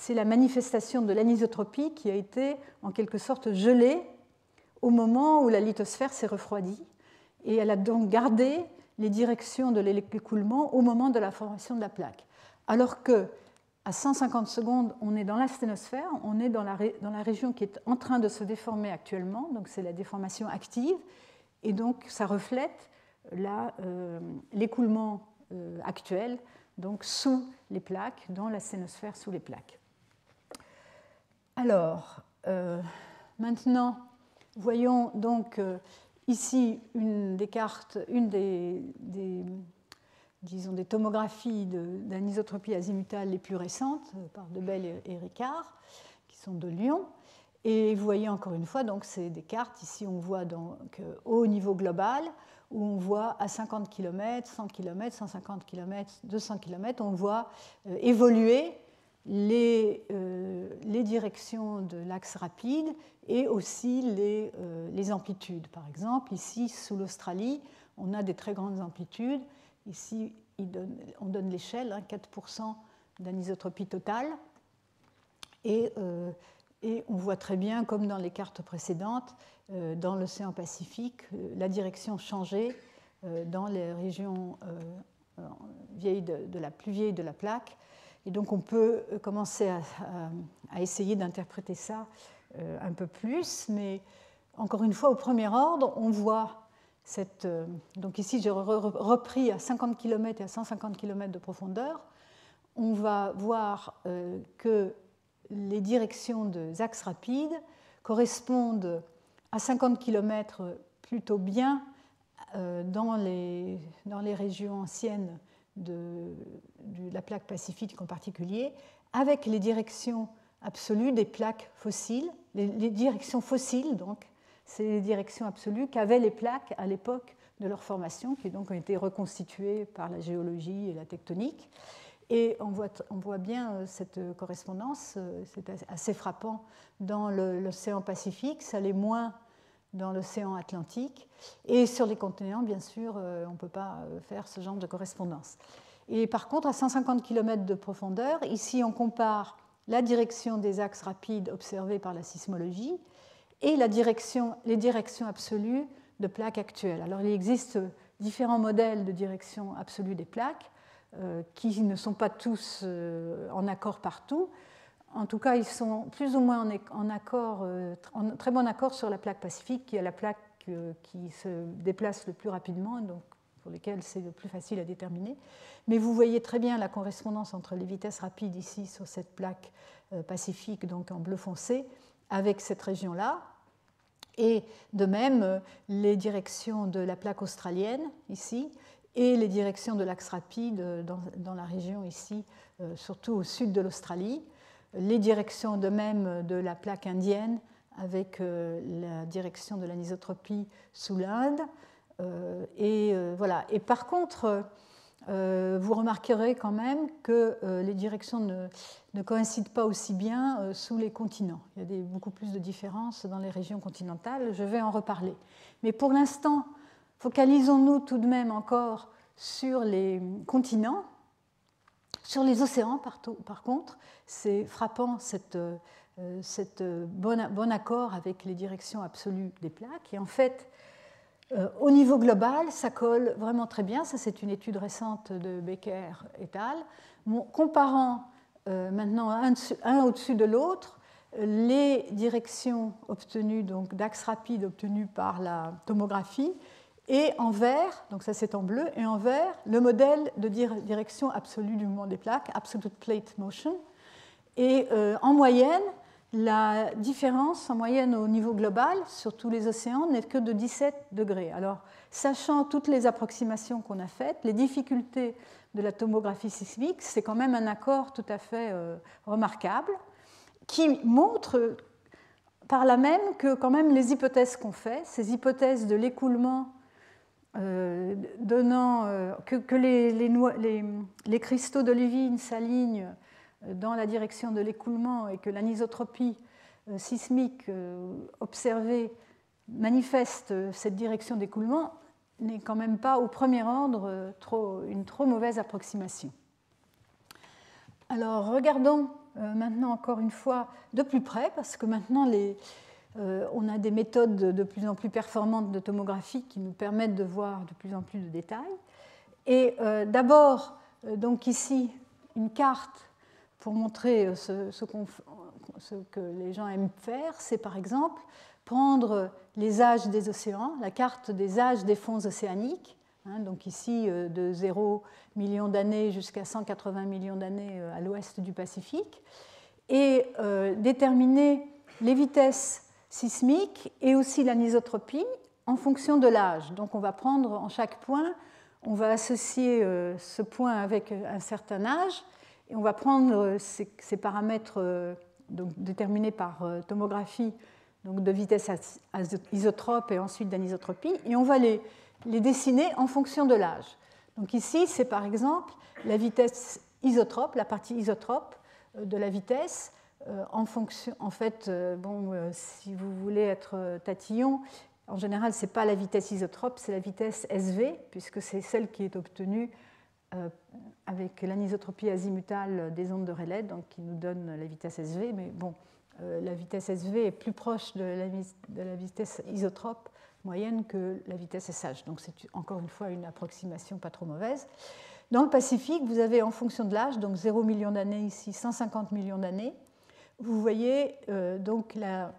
la manifestation de l'anisotropie qui a été, en quelque sorte, gelée au moment où la lithosphère s'est refroidie. Et elle a donc gardé les directions de l'écoulement au moment de la formation de la plaque. Alors que à 150 secondes, on est dans la sténosphère, on est dans la région qui est en train de se déformer actuellement, donc c'est la déformation active, et donc ça reflète l'écoulement actuel, donc sous les plaques, dans la sténosphère sous les plaques. Alors, maintenant, voyons donc ici une des cartes, disons, des tomographies d'anisotropie azimutale les plus récentes par Debelle et Ricard, qui sont de Lyon. Et vous voyez encore une fois, donc c'est des cartes. Ici, on voit donc au niveau global, où on voit à 50 km, 100 km, 150 km, 200 km, on voit évoluer les directions de l'axe rapide et aussi les amplitudes. Par exemple, ici, sous l'Australie, on a des très grandes amplitudes. Ici, on donne l'échelle, 4% d'anisotropie totale. Et on voit très bien, comme dans les cartes précédentes, dans l'océan Pacifique, la direction changer dans les régions plus vieilles de la plaque. Et donc, on peut commencer à essayer d'interpréter ça un peu plus. Mais encore une fois, au premier ordre, on voit donc ici, j'ai repris à 50 km et à 150 km de profondeur. On va voir que les directions des axes rapides correspondent à 50 km plutôt bien dans les régions anciennes de la plaque pacifique en particulier, avec les directions absolues des plaques fossiles, les directions fossiles donc. C'est les directions absolues qu'avaient les plaques à l'époque de leur formation, qui donc ont été reconstituées par la géologie et la tectonique. Et on voit bien cette correspondance, c'est assez frappant dans l'océan Pacifique, ça l'est moins dans l'océan Atlantique. Et sur les continents, bien sûr, on ne peut pas faire ce genre de correspondance. Et par contre, à 150 km de profondeur, ici on compare la direction des axes rapides observés par la sismologie et les directions absolues de plaques actuelles. Alors il existe différents modèles de direction absolue des plaques qui ne sont pas tous en accord partout. En tout cas, ils sont plus ou moins en accord, en très bon accord sur la plaque pacifique, qui est la plaque qui se déplace le plus rapidement, donc pour lesquelles c'est le plus facile à déterminer. Mais vous voyez très bien la correspondance entre les vitesses rapides ici sur cette plaque pacifique, donc en bleu foncé, avec cette région-là. Et de même, les directions de la plaque australienne, ici, et les directions de l'axe rapide dans la région ici, surtout au sud de l'Australie. Les directions de même de la plaque indienne, avec la direction de l'anisotropie sous l'Inde. Voilà. Et par contre, vous remarquerez quand même que les directions ne coïncident pas aussi bien sous les continents. Il y a beaucoup plus de différences dans les régions continentales, je vais en reparler. Mais pour l'instant, focalisons-nous tout de même encore sur les continents. Sur les océans, par contre, c'est frappant cet bon accord avec les directions absolues des plaques. Et en fait, au niveau global, ça colle vraiment très bien. Ça, c'est une étude récente de Becker et al. Comparant maintenant un au-dessus de l'autre les directions obtenues, donc d'axes rapides obtenues par la tomographie, et en vert, donc ça c'est en bleu, et en vert, le modèle de direction absolue du mouvement des plaques, Absolute Plate Motion. Et en moyenne, la différence en moyenne au niveau global sur tous les océans n'est que de 17 degrés. Alors, sachant toutes les approximations qu'on a faites, les difficultés de la tomographie sismique, c'est quand même un accord tout à fait remarquable, qui montre par là même que quand même les hypothèses qu'on fait, ces hypothèses de l'écoulement donnant que les cristaux d'olivine s'alignent dans la direction de l'écoulement et que l'anisotropie sismique observée manifeste cette direction d'écoulement n'est quand même pas au premier ordre une trop mauvaise approximation. Alors regardons maintenant encore une fois de plus près, parce que maintenant on a des méthodes de plus en plus performantes de tomographie qui nous permettent de voir de plus en plus de détails. Et d'abord, donc ici, une carte pour montrer ce que les gens aiment faire, c'est par exemple prendre les âges des océans, la carte des âges des fonds océaniques, donc ici de 0 millions d'années jusqu'à 180 millions d'années à l'ouest du Pacifique, et déterminer les vitesses sismique et aussi l'anisotropie en fonction de l'âge. Donc on va prendre en chaque point, on va associer ce point avec un certain âge et on va prendre ces paramètres donc, déterminés par tomographie donc de vitesse isotrope et ensuite d'anisotropie et on va les dessiner en fonction de l'âge. Donc ici c'est par exemple la vitesse isotrope, la partie isotrope de la vitesse en fonction, en fait, si vous voulez être tatillon, en général, ce n'est pas la vitesse isotrope, c'est la vitesse SV, puisque c'est celle qui est obtenue avec l'anisotropie azimutale des ondes de Rayleigh, donc qui nous donne la vitesse SV. Mais bon, la vitesse SV est plus proche de la vitesse isotrope moyenne que la vitesse SH. Donc c'est encore une fois une approximation pas trop mauvaise. Dans le Pacifique, vous avez en fonction de l'âge, donc 0 million d'années ici, 150 millions d'années, vous voyez donc la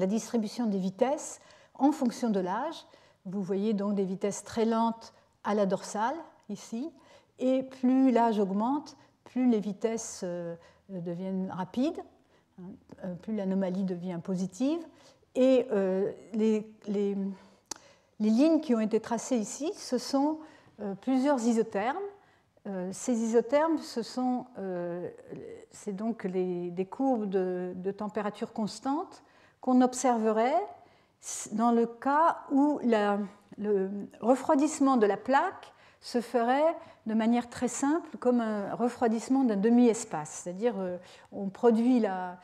distribution des vitesses en fonction de l'âge. Vous voyez donc des vitesses très lentes à la dorsale, ici, et plus l'âge augmente, plus les vitesses deviennent rapides, plus l'anomalie devient positive. Et les lignes qui ont été tracées ici, ce sont plusieurs isothermes. Ces isothermes, c'est donc des courbes de température constante qu'on observerait dans le cas où le refroidissement de la plaque se ferait de manière très simple comme un refroidissement d'un demi-espace. C'est-à-dire on produit la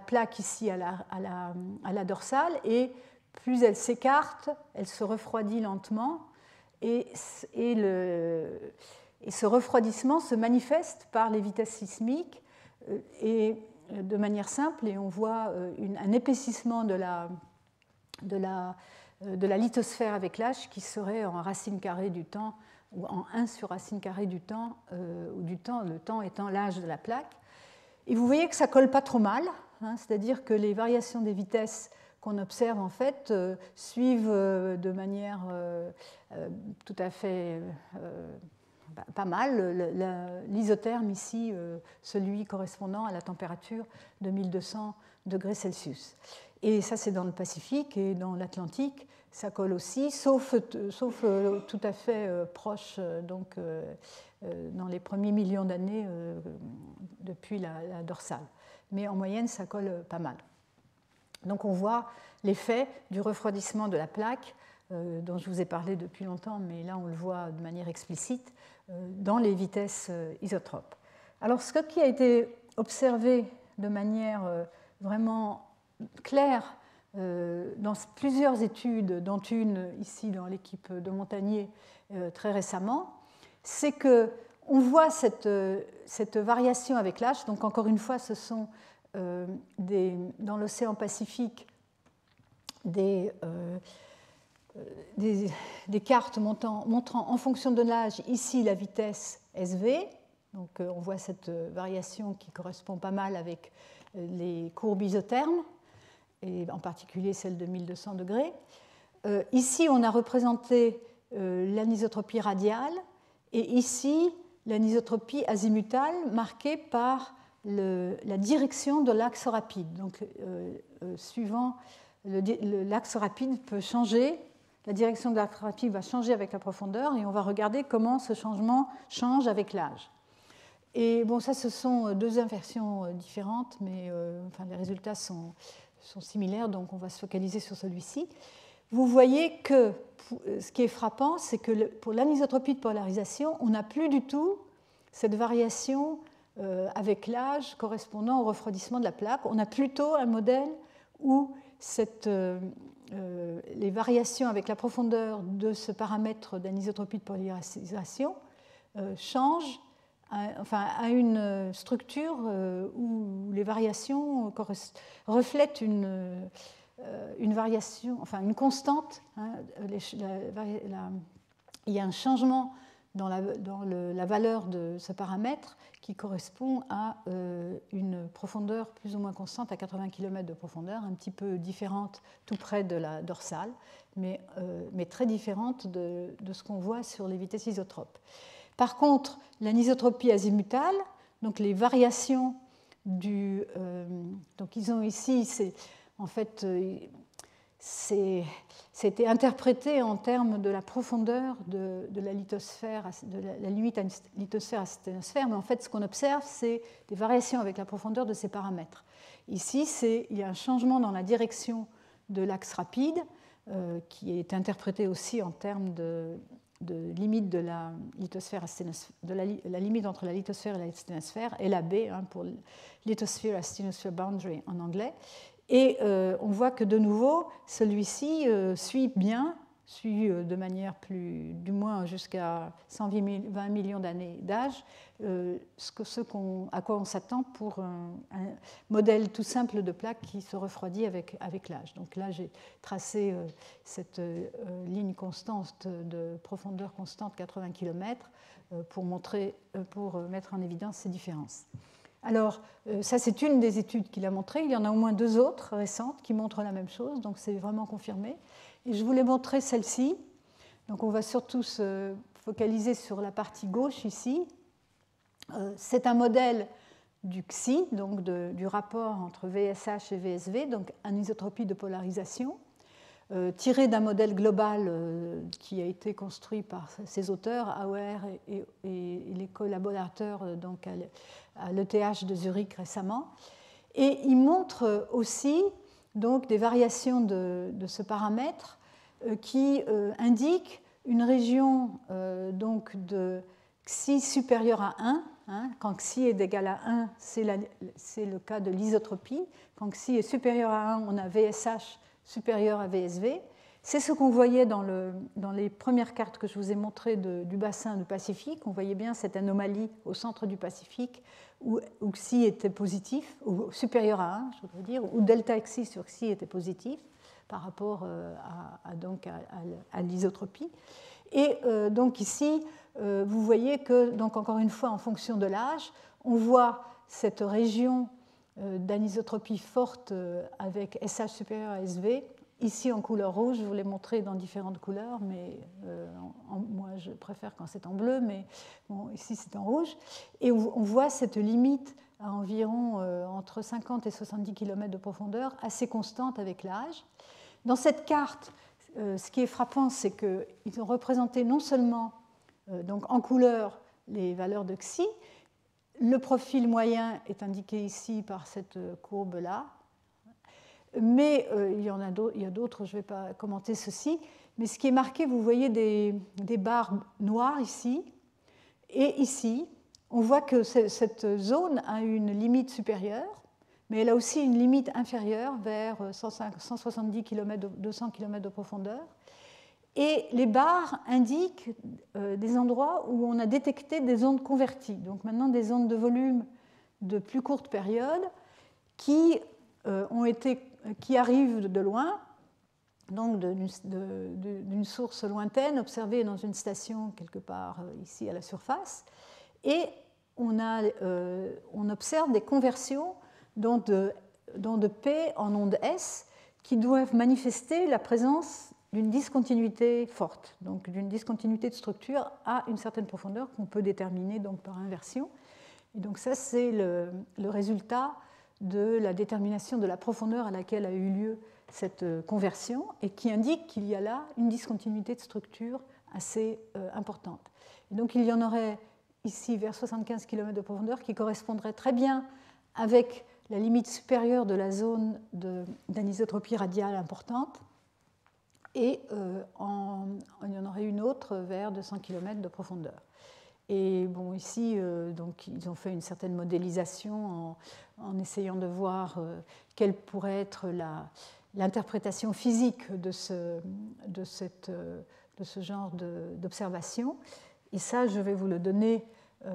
plaque ici à la dorsale et plus elle s'écarte, elle se refroidit lentement et ce refroidissement se manifeste par les vitesses sismiques et de manière simple et on voit un épaississement de la lithosphère avec l'âge qui serait en racine carrée du temps ou en 1 sur racine carrée du temps, le temps étant l'âge de la plaque. Et vous voyez que ça ne colle pas trop mal, hein, c'est-à-dire que les variations des vitesses qu'on observe en fait suivent de manière tout à fait pas mal l'isotherme ici, celui correspondant à la température de 1200 degrés Celsius. Et ça c'est dans le Pacifique et dans l'Atlantique, ça colle aussi, sauf tout à fait proche, donc dans les premiers millions d'années depuis la dorsale. Mais en moyenne, ça colle pas mal. Donc on voit l'effet du refroidissement de la plaque, dont je vous ai parlé depuis longtemps, mais là on le voit de manière explicite, dans les vitesses isotropes. Alors ce qui a été observé de manière vraiment claire dans plusieurs études, dont une ici dans l'équipe de Montagnier très récemment, c'est qu'on voit cette variation avec l'âge. Donc encore une fois, ce sont dans l'océan Pacifique des cartes montrant en fonction de l'âge ici la vitesse SV. Donc on voit cette variation qui correspond pas mal avec les courbes isothermes, et en particulier celle de 1200 degrés. Ici, on a représenté l'anisotropie radiale, et ici, l'anisotropie azimutale marquée par la direction de l'axe rapide. Donc, suivant l'axe rapide peut changer, la direction de l'axe rapide va changer avec la profondeur, et on va regarder comment ce changement change avec l'âge. Et bon, ça, ce sont deux inversions différentes, mais enfin, les résultats sont similaires, donc on va se focaliser sur celui-ci. Vous voyez que ce qui est frappant, c'est que pour l'anisotropie de polarisation, on n'a plus du tout cette variation avec l'âge correspondant au refroidissement de la plaque. On a plutôt un modèle où les variations avec la profondeur de ce paramètre d'anisotropie de polarisation changent à une structure où les variations reflètent une variation, enfin une constante. Hein, il y a un changement dans la valeur de ce paramètre qui correspond à une profondeur plus ou moins constante à 80 km de profondeur, un petit peu différente tout près de la dorsale, mais très différente de ce qu'on voit sur les vitesses isotropes. Par contre, l'anisotropie azimutale, donc les variations donc ils ont ici, en fait, c'était interprété en termes de la profondeur de la lithosphère, de la limite lithosphère-asténosphère, mais en fait, ce qu'on observe, c'est des variations avec la profondeur de ces paramètres. Ici, il y a un changement dans la direction de l'axe rapide, qui est interprété aussi en termes de limite de la lithosphère de la limite entre la lithosphère et la sténosphère, LAB, hein, pour Lithosphere Asthenosphere Boundary en anglais. Et on voit que de nouveau, celui-ci suit de manière du moins jusqu'à 120 millions d'années d'âge, à quoi on s'attend pour un modèle tout simple de plaque qui se refroidit avec l'âge. Donc là, j'ai tracé cette ligne constante de profondeur constante 80 km pour mettre en évidence ces différences. Alors, ça, c'est une des études qu'il a montrées. Il y en a au moins deux autres récentes qui montrent la même chose, donc c'est vraiment confirmé. Et je voulais montrer celle-ci. Donc, on va surtout se focaliser sur la partie gauche ici. C'est un modèle du XI, donc du rapport entre VSH et VSV, donc anisotropie de polarisation, tiré d'un modèle global qui a été construit par ses auteurs, Auer et les collaborateurs donc, à l'ETH de Zurich récemment. Et il montre aussi donc, des variations de ce paramètre qui indiquent une région donc, de Xi supérieur à 1. Hein, quand Xi est égal à 1, c'est le cas de l'isotropie. Quand Xi est supérieur à 1, on a VSH supérieur à VSV. C'est ce qu'on voyait dans les premières cartes que je vous ai montrées du bassin du Pacifique. On voyait bien cette anomalie au centre du Pacifique où xi était positif, ou supérieur à 1, je voudrais dire, où delta xi sur xi était positif par rapport à l'isotropie. Et donc ici, vous voyez que, donc encore une fois, en fonction de l'âge, on voit cette région d'anisotropie forte avec SH supérieur à SV. Ici en couleur rouge, je vous l'ai montré dans différentes couleurs, mais moi je préfère quand c'est en bleu, mais bon, ici c'est en rouge. Et on voit cette limite à environ entre 50 et 70 km de profondeur, assez constante avec l'âge. Dans cette carte, ce qui est frappant, c'est qu'ils ont représenté non seulement donc en couleur les valeurs de xi, le profil moyen est indiqué ici par cette courbe-là, mais il y a d'autres, je ne vais pas commenter ceci, mais ce qui est marqué, vous voyez des barres noires ici, et ici, on voit que cette zone a une limite supérieure, mais elle a aussi une limite inférieure vers 170 km, 200 km de profondeur. Et les barres indiquent des endroits où on a détecté des ondes converties, donc maintenant des ondes de volume de plus courte période qui arrivent de loin, donc d'une source lointaine observée dans une station quelque part ici à la surface. Et on observe des conversions d'ondes P en ondes S qui doivent manifester la présence d'une discontinuité forte, donc d'une discontinuité de structure à une certaine profondeur qu'on peut déterminer donc par inversion. Et donc ça, c'est le résultat de la détermination de la profondeur à laquelle a eu lieu cette conversion et qui indique qu'il y a là une discontinuité de structure assez importante. Et donc il y en aurait ici vers 75 km de profondeur qui correspondrait très bien avec la limite supérieure de la zone d'anisotropie radiale importante. Et il y en aurait une autre vers 200 km de profondeur. Et bon, ici, donc, ils ont fait une certaine modélisation en essayant de voir quelle pourrait être l'interprétation physique de ce genre d'observation. Et ça, je vais vous le donner.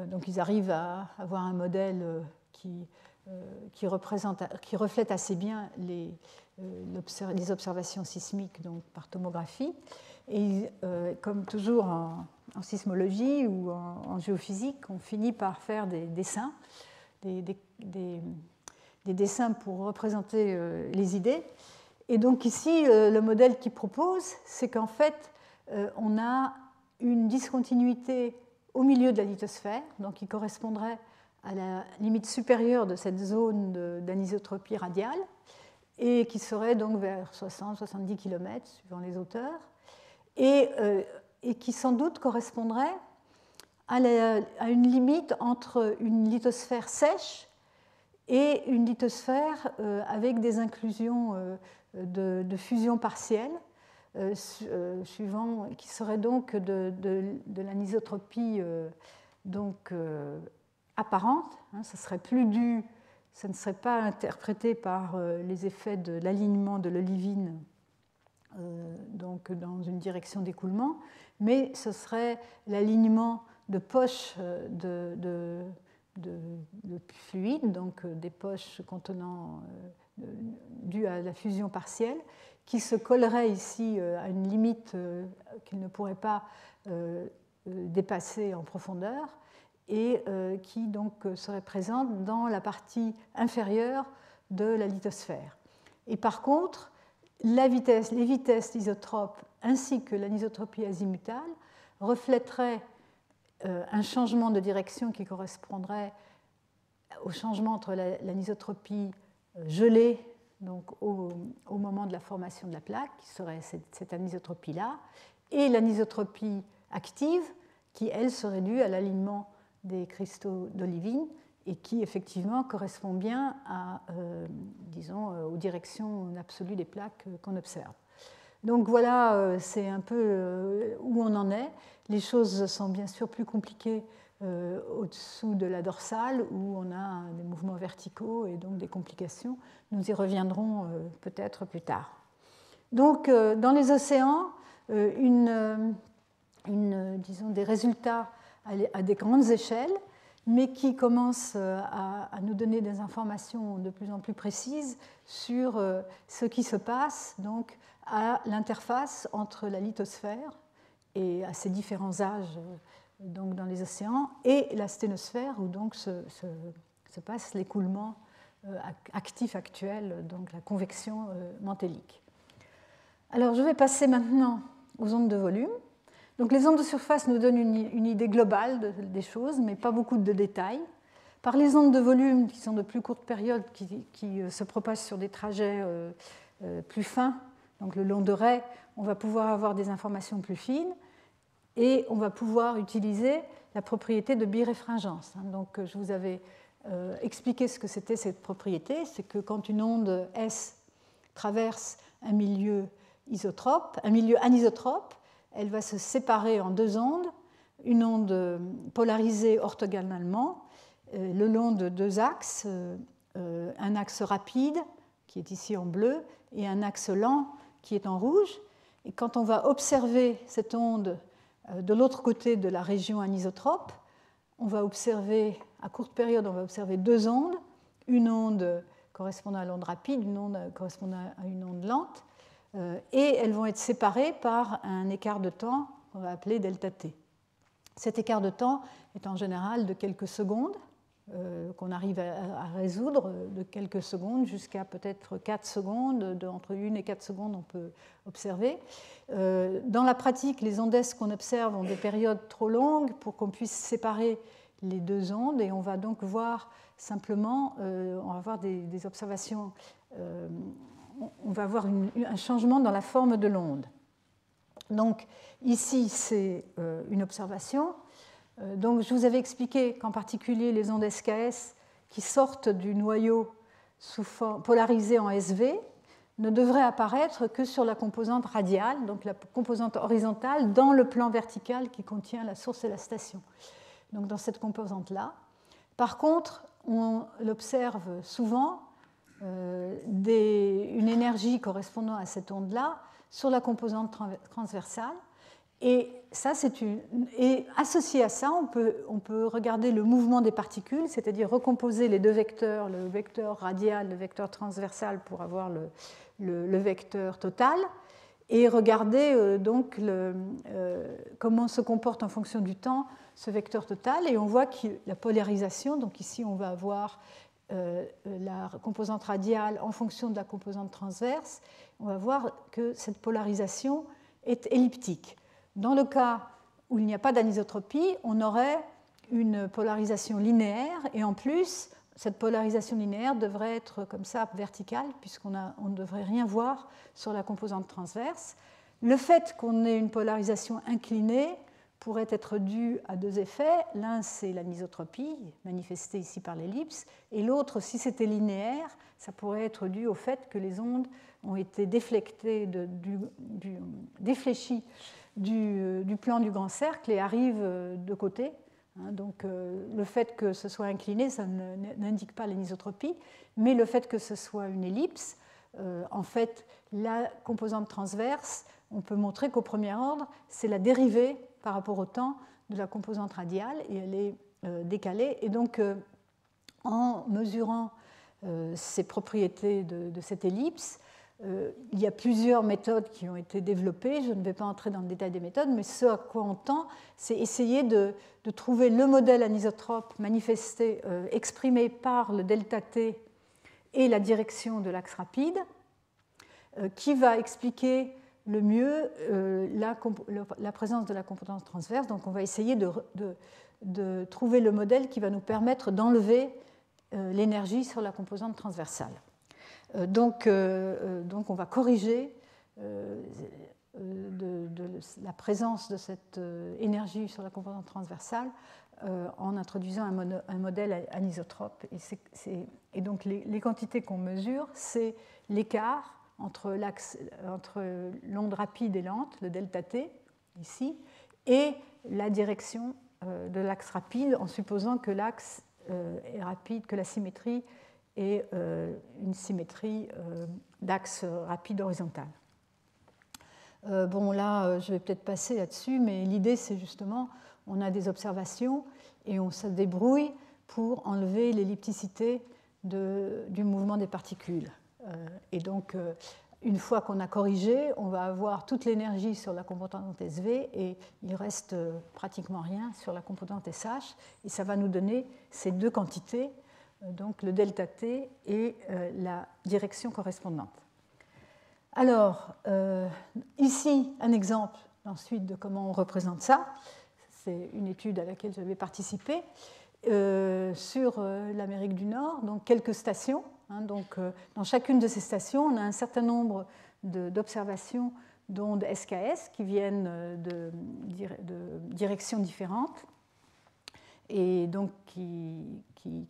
Donc, ils arrivent à avoir un modèle qui reflète assez bien les observations sismiques donc, par tomographie. Et comme toujours en sismologie ou en géophysique, on finit par faire des dessins, des dessins pour représenter les idées. Et donc ici, le modèle qu'il propose, c'est qu'en fait, on a une discontinuité au milieu de la lithosphère, donc qui correspondrait à la limite supérieure de cette zone d'anisotropie radiale, et qui serait donc vers 60-70 km, suivant les auteurs, et qui sans doute correspondrait à une limite entre une lithosphère sèche et une lithosphère avec des inclusions de fusion partielle, suivant, qui serait donc de l'anisotropie apparente. Ça serait plus dû, ça ne serait pas interprété par les effets de l'alignement de l'olivine donc dans une direction d'écoulement, mais ce serait l'alignement de poches de fluide, donc des poches contenant dues à la fusion partielle, qui se colleraient ici à une limite qu'ils ne pourraient pas dépasser en profondeur, et qui donc serait présente dans la partie inférieure de la lithosphère. Et par contre, les vitesses isotropes ainsi que l'anisotropie azimutale reflèteraient un changement de direction qui correspondrait au changement entre l'anisotropie gelée, donc au moment de la formation de la plaque, qui serait cette anisotropie-là, et l'anisotropie active, qui, elle, serait due à l'alignement des cristaux d'olivine et qui, effectivement, correspond bien à, aux directions absolues des plaques qu'on observe. Donc voilà, c'est un peu où on en est. Les choses sont bien sûr plus compliquées au-dessous de la dorsale, où on a des mouvements verticaux et donc des complications. Nous y reviendrons peut-être plus tard. Donc, dans les océans, disons des résultats à des grandes échelles mais qui commence à nous donner des informations de plus en plus précises sur ce qui se passe donc, à l'interface entre la lithosphère et à ses différents âges donc, dans les océans et la sténosphère où donc se passe l'écoulement actif actuel, donc la convection mantélique. Alors je vais passer maintenant aux ondes de volume. Donc les ondes de surface nous donnent une idée globale des choses, mais pas beaucoup de détails. Par les ondes de volume, qui sont de plus courte période, qui se propagent sur des trajets plus fins, donc le long de raies, on va pouvoir avoir des informations plus fines et on va pouvoir utiliser la propriété de biréfringence. Donc je vous avais expliqué ce que c'était cette propriété, c'est que quand une onde S traverse un milieu isotrope, un milieu anisotrope, elle va se séparer en deux ondes, une onde polarisée orthogonalement, le long de deux axes, un axe rapide, qui est ici en bleu, et un axe lent, qui est en rouge. Et quand on va observer cette onde de l'autre côté de la région anisotrope, on va observer, à courte période, on va observer deux ondes, une onde correspondant à l'onde rapide, une onde correspondant à une onde lente, et elles vont être séparées par un écart de temps qu'on va appeler delta t. Cet écart de temps est en général de quelques secondes, qu'on arrive à résoudre, de quelques secondes jusqu'à peut-être 4 secondes, entre 1 et 4 secondes on peut observer. Dans la pratique, les ondes S qu'on observe ont des périodes trop longues pour qu'on puisse séparer les deux ondes, et on va donc voir simplement, on va voir des observations, on va avoir un changement dans la forme de l'onde. Donc ici, c'est une observation. Donc je vous avais expliqué qu'en particulier les ondes SKS qui sortent du noyau polarisé en SV ne devraient apparaître que sur la composante radiale, donc la composante horizontale, dans le plan vertical qui contient la source et la station. Donc dans cette composante-là. Par contre, on l'observe souvent, une énergie correspondant à cette onde-là sur la composante transversale. Et, ça, et associé à ça, on peut regarder le mouvement des particules, c'est-à-dire recomposer les deux vecteurs, le vecteur radial, le vecteur transversal, pour avoir le vecteur total, et regarder donc comment se comporte en fonction du temps ce vecteur total. Et on voit que la polarisation, donc ici on va avoir la composante radiale en fonction de la composante transverse, on va voir que cette polarisation est elliptique. Dans le cas où il n'y a pas d'anisotropie, on aurait une polarisation linéaire, et en plus, cette polarisation linéaire devrait être comme ça verticale, puisqu'on ne devrait rien voir sur la composante transverse. Le fait qu'on ait une polarisation inclinée pourrait être dû à deux effets. L'un, c'est l'anisotropie, manifestée ici par l'ellipse, et l'autre, si c'était linéaire, ça pourrait être dû au fait que les ondes ont été déflectées, défléchies du plan du grand cercle et arrivent de côté. Donc le fait que ce soit incliné, ça n'indique pas l'anisotropie, mais le fait que ce soit une ellipse, en fait, la composante transverse, on peut montrer qu'au premier ordre, c'est la dérivée par rapport au temps de la composante radiale, et elle est décalée. Et donc, en mesurant ces propriétés de cette ellipse, il y a plusieurs méthodes qui ont été développées. Je ne vais pas entrer dans le détail des méthodes, mais ce à quoi on tend, c'est essayer de trouver le modèle anisotrope manifesté, exprimé par le delta t et la direction de l'axe rapide, qui va expliquer le mieux la présence de la composante transverse. Donc on va essayer de trouver le modèle qui va nous permettre d'enlever l'énergie sur la composante transversale. Donc on va corriger la présence de cette énergie sur la composante transversale en introduisant un modèle anisotrope. Et donc les quantités qu'on mesure, c'est l'écart entre l'onde rapide et lente, le delta t, ici, et la direction de l'axe rapide, en supposant que l'axe est rapide, que la symétrie est une symétrie d'axe rapide horizontal. Bon, là, je vais peut-être passer là-dessus, mais l'idée, c'est justement, on a des observations, et on se débrouille pour enlever l'ellipticité du mouvement des particules. Et donc, une fois qu'on a corrigé, on va avoir toute l'énergie sur la composante SV et il reste pratiquement rien sur la composante SH. Et ça va nous donner ces deux quantités, donc le delta T et la direction correspondante. Alors, ici, un exemple ensuite de comment on représente ça. C'est une étude à laquelle j'avais participé sur l'Amérique du Nord, donc quelques stations. Donc, dans chacune de ces stations, on a un certain nombre d'observations d'ondes SKS qui viennent de directions différentes et donc qui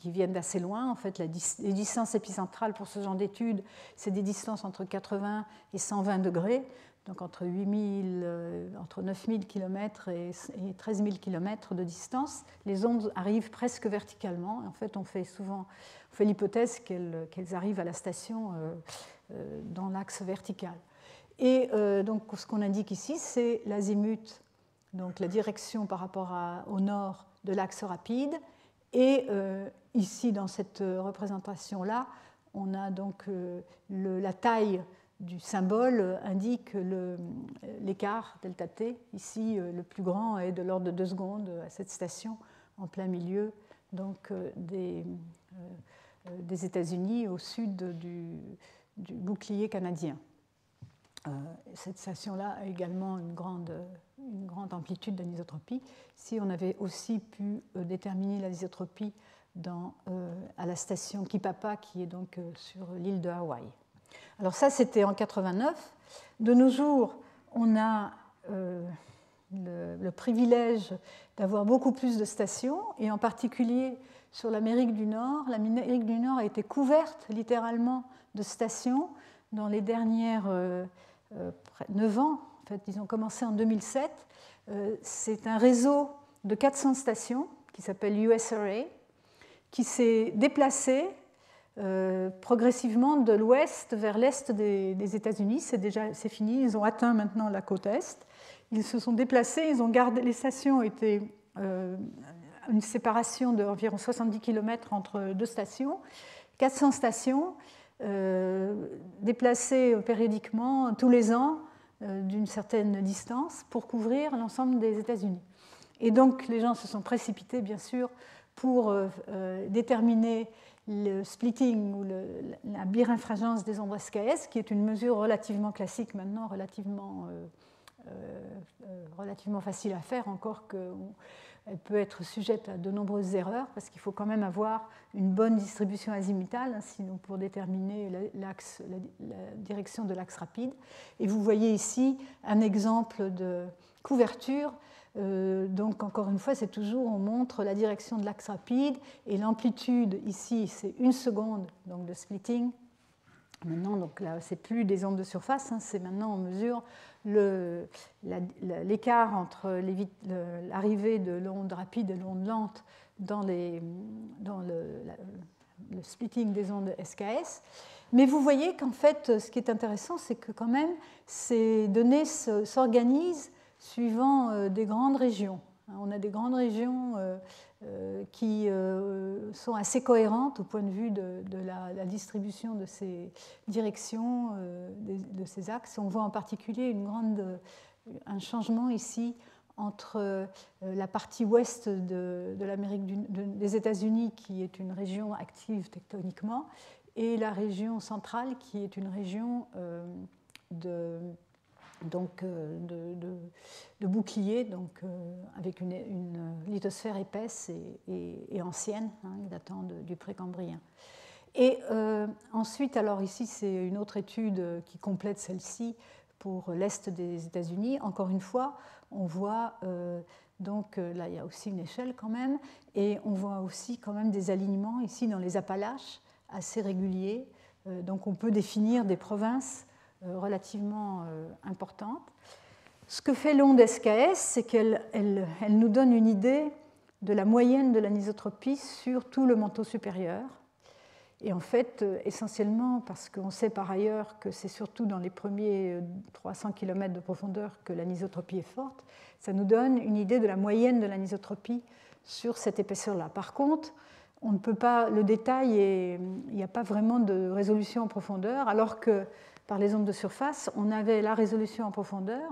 viennent d'assez loin. En fait, les distances épicentrales pour ce genre d'études, c'est des distances entre 80 et 120 degrés, donc entre 9000 km et 13 000 km de distance. Les ondes arrivent presque verticalement. En fait, on fait l'hypothèse qu'elles arrivent à la station dans l'axe vertical. Et donc, ce qu'on indique ici, c'est l'azimut, donc la direction par rapport au nord de l'axe rapide. Et ici, dans cette représentation-là, on a donc la taille du symbole indique l'écart delta T. Ici, le plus grand est de l'ordre de 2 secondes à cette station en plein milieu donc, des États-Unis au sud du bouclier canadien. Cette station-là a également une grande amplitude d'anisotropie. Ici, on avait aussi pu déterminer l'anisotropie à la station Kipapa, qui est donc sur l'île de Hawaï. Alors ça, c'était en 89. De nos jours, on a le privilège d'avoir beaucoup plus de stations, et en particulier sur l'Amérique du Nord. L'Amérique du Nord a été couverte littéralement de stations dans les dernières 9 ans. En fait, ils ont commencé en 2007. C'est un réseau de 400 stations qui s'appelle USRA, qui s'est déplacé progressivement de l'ouest vers l'est des États-Unis. C'est fini, ils ont atteint maintenant la côte est. Ils se sont déplacés, les stations étaient une séparation d'environ 70 km entre 2 stations, 400 stations déplacées périodiquement tous les ans d'une certaine distance pour couvrir l'ensemble des États-Unis. Et donc les gens se sont précipités, bien sûr, pour déterminer le splitting ou la birinfringence des ondes SKS, qui est une mesure relativement classique maintenant, relativement facile à faire, encore qu'elle peut être sujette à de nombreuses erreurs, parce qu'il faut quand même avoir une bonne distribution azimutale, sinon pour déterminer la direction de l'axe rapide. Et vous voyez ici un exemple de couverture. Donc encore une fois, c'est toujours, on montre la direction de l'axe rapide et l'amplitude ici, c'est 1 seconde donc de splitting. Maintenant, donc là, c'est plus des ondes de surface, c'est maintenant on mesure l'écart entre l'arrivée de l'onde rapide et l'onde lente dans le splitting des ondes SKS. Mais vous voyez qu'en fait, ce qui est intéressant, c'est que quand même, ces données s'organisent suivant des grandes régions. On a des grandes régions qui sont assez cohérentes au point de vue de la distribution de ces directions, de ces axes. On voit en particulier un changement ici entre la partie ouest de l'Amérique des États-Unis, qui est une région active tectoniquement, et la région centrale, qui est une région de bouclier, donc, avec une lithosphère épaisse et ancienne, datant du Précambrien. Et ensuite, alors ici, c'est une autre étude qui complète celle-ci pour l'est des États-Unis. Encore une fois, on voit, donc là, il y a aussi une échelle quand même, et on voit aussi quand même des alignements ici dans les Appalaches assez réguliers. Donc on peut définir des provinces relativement importante. Ce que fait l'onde SKS, c'est qu'elle nous donne une idée de la moyenne de l'anisotropie sur tout le manteau supérieur. Et en fait, essentiellement, parce qu'on sait par ailleurs que c'est surtout dans les premiers 300 km de profondeur que l'anisotropie est forte, ça nous donne une idée de la moyenne de l'anisotropie sur cette épaisseur-là. Par contre, on ne peut pas, le détail, il n'y a pas vraiment de résolution en profondeur, alors que par les ondes de surface, on avait la résolution en profondeur,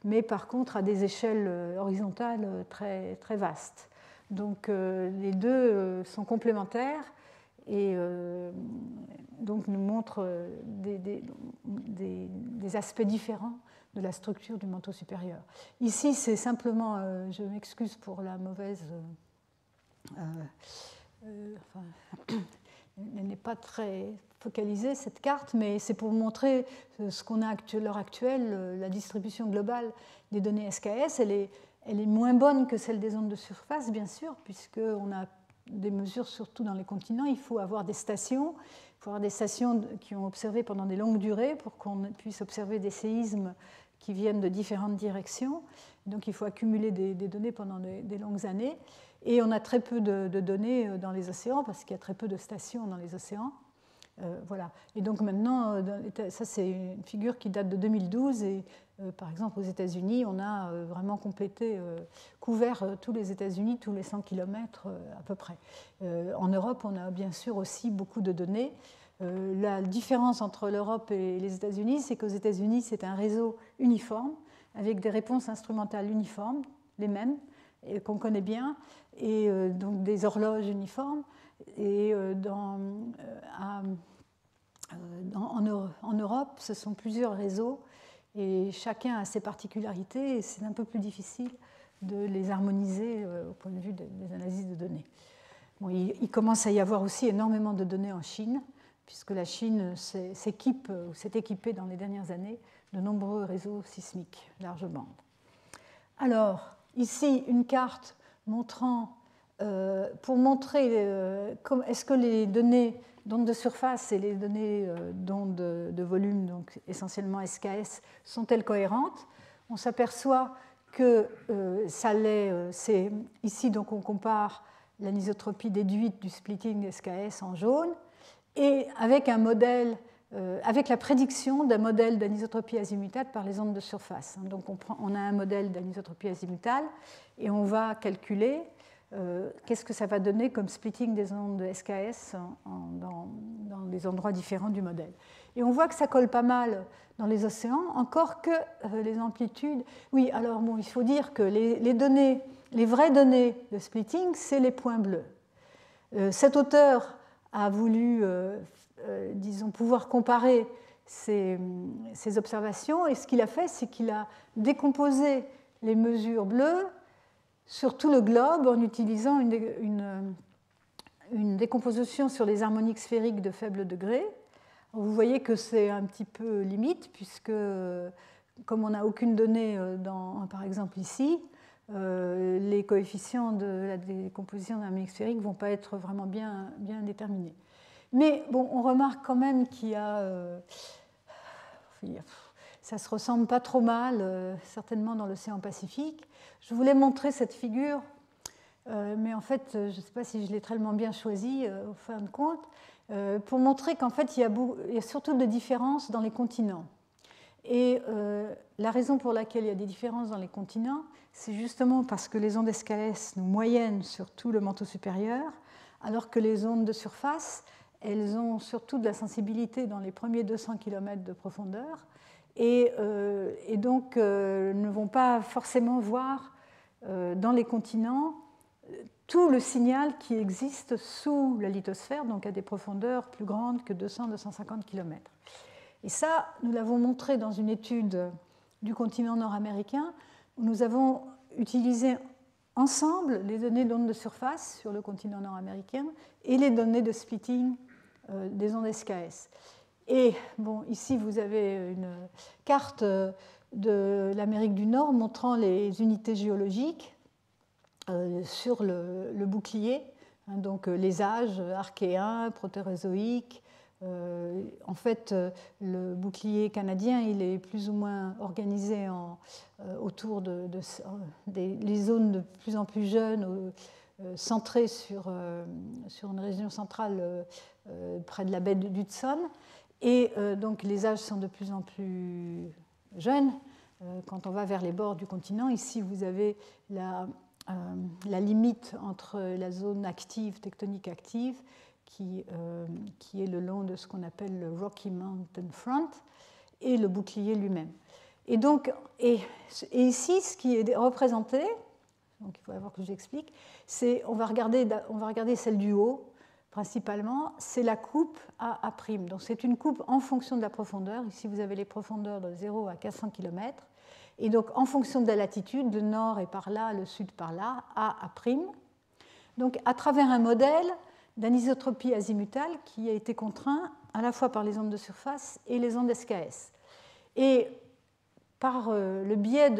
mais par contre à des échelles horizontales très, très vastes. Donc les deux sont complémentaires et donc nous montrent des aspects différents de la structure du manteau supérieur. Ici, c'est simplement, je m'excuse pour la mauvaise... elle n'est pas très focalisée, cette carte, mais c'est pour montrer ce qu'on a à l'heure actuelle, la distribution globale des données SKS. Elle est moins bonne que celle des ondes de surface, bien sûr, puisqu'on a des mesures surtout dans les continents. Il faut avoir des stations, qui ont observé pendant des longues durées pour qu'on puisse observer des séismes qui viennent de différentes directions. Donc il faut accumuler des données pendant des longues années. Et on a très peu de données dans les océans parce qu'il y a très peu de stations dans les océans. Voilà. Et donc maintenant, ça c'est une figure qui date de 2012 et par exemple aux États-Unis, on a vraiment couvert tous les États-Unis, tous les 100 km à peu près. En Europe, on a bien sûr aussi beaucoup de données. La différence entre l'Europe et les États-Unis, c'est qu'aux États-Unis, c'est un réseau uniforme avec des réponses instrumentales uniformes, les mêmes, qu'on connaît bien, et donc des horloges uniformes. Et en Europe, ce sont plusieurs réseaux et chacun a ses particularités et c'est un peu plus difficile de les harmoniser au point de vue des analyses de données. Bon, il commence à y avoir aussi énormément de données en Chine, puisque la Chine s'est équipée dans les dernières années de nombreux réseaux sismiques large bande. Alors, ici, une carte montrant, pour montrer est-ce que les données d'ondes de surface et les données d'ondes de volume, donc essentiellement SKS, sont-elles cohérentes? On s'aperçoit que ça l'est. Ici, donc, on compare l'anisotropie déduite du splitting SKS en jaune, et avec un modèle, avec la prédiction d'un modèle d'anisotropie azimutale par les ondes de surface. Donc on a un modèle d'anisotropie azimutale et on va calculer qu'est-ce que ça va donner comme splitting des ondes de SKS dans des endroits différents du modèle. Et on voit que ça colle pas mal dans les océans, encore que les amplitudes... Oui, alors bon, il faut dire que les vraies données de splitting, c'est les points bleus. Cet auteur a voulu, disons, pouvoir comparer ces observations, et ce qu'il a fait, c'est qu'il a décomposé les mesures bleues sur tout le globe en utilisant une décomposition sur les harmoniques sphériques de faible degré. Vous voyez que c'est un petit peu limite, puisque comme on n'a aucune donnée, par exemple ici, les coefficients de la décomposition d'un harmonique sphérique ne vont pas être vraiment bien déterminés. Mais bon, on remarque quand même qu'il y a... ça se ressemble pas trop mal, certainement dans l'océan Pacifique. Je voulais montrer cette figure, mais en fait, je ne sais pas si je l'ai tellement bien choisie, au fin de compte, pour montrer qu'en fait, il y a surtout des différences dans les continents. Et la raison pour laquelle il y a des différences dans les continents, c'est justement parce que les ondes SKS nous moyennent sur tout le manteau supérieur, alors que les ondes de surface, elles ont surtout de la sensibilité dans les premiers 200 km de profondeur, et donc ne vont pas forcément voir dans les continents tout le signal qui existe sous la lithosphère, donc à des profondeurs plus grandes que 200-250 km. Et ça, nous l'avons montré dans une étude du continent nord-américain, où nous avons utilisé ensemble les données d'ondes de surface sur le continent nord-américain et les données de splitting des ondes SKS. Et bon, ici, vous avez une carte de l'Amérique du Nord montrant les unités géologiques sur le bouclier, hein, donc les âges archéens, protérozoïques. En fait, le bouclier canadien, il est plus ou moins organisé autour des zones de plus en plus jeunes centré sur une région centrale près de la baie d'Hudson. Et donc les âges sont de plus en plus jeunes quand on va vers les bords du continent. Ici, vous avez la limite entre la zone active, tectonique active, qui est le long de ce qu'on appelle le Rocky Mountain Front, et le bouclier lui-même. Et ici, ce qui est représenté, donc il faut d'abord que j'explique, c'est on va regarder celle du haut, principalement, c'est la coupe à A'. Donc c'est une coupe en fonction de la profondeur. Ici, vous avez les profondeurs de 0 à 400 km. Et donc, en fonction de la latitude, le nord est par là, le sud par là, A'. Donc, à travers un modèle d'anisotropie azimutale qui a été contraint à la fois par les ondes de surface et les ondes SKS. Et par le biais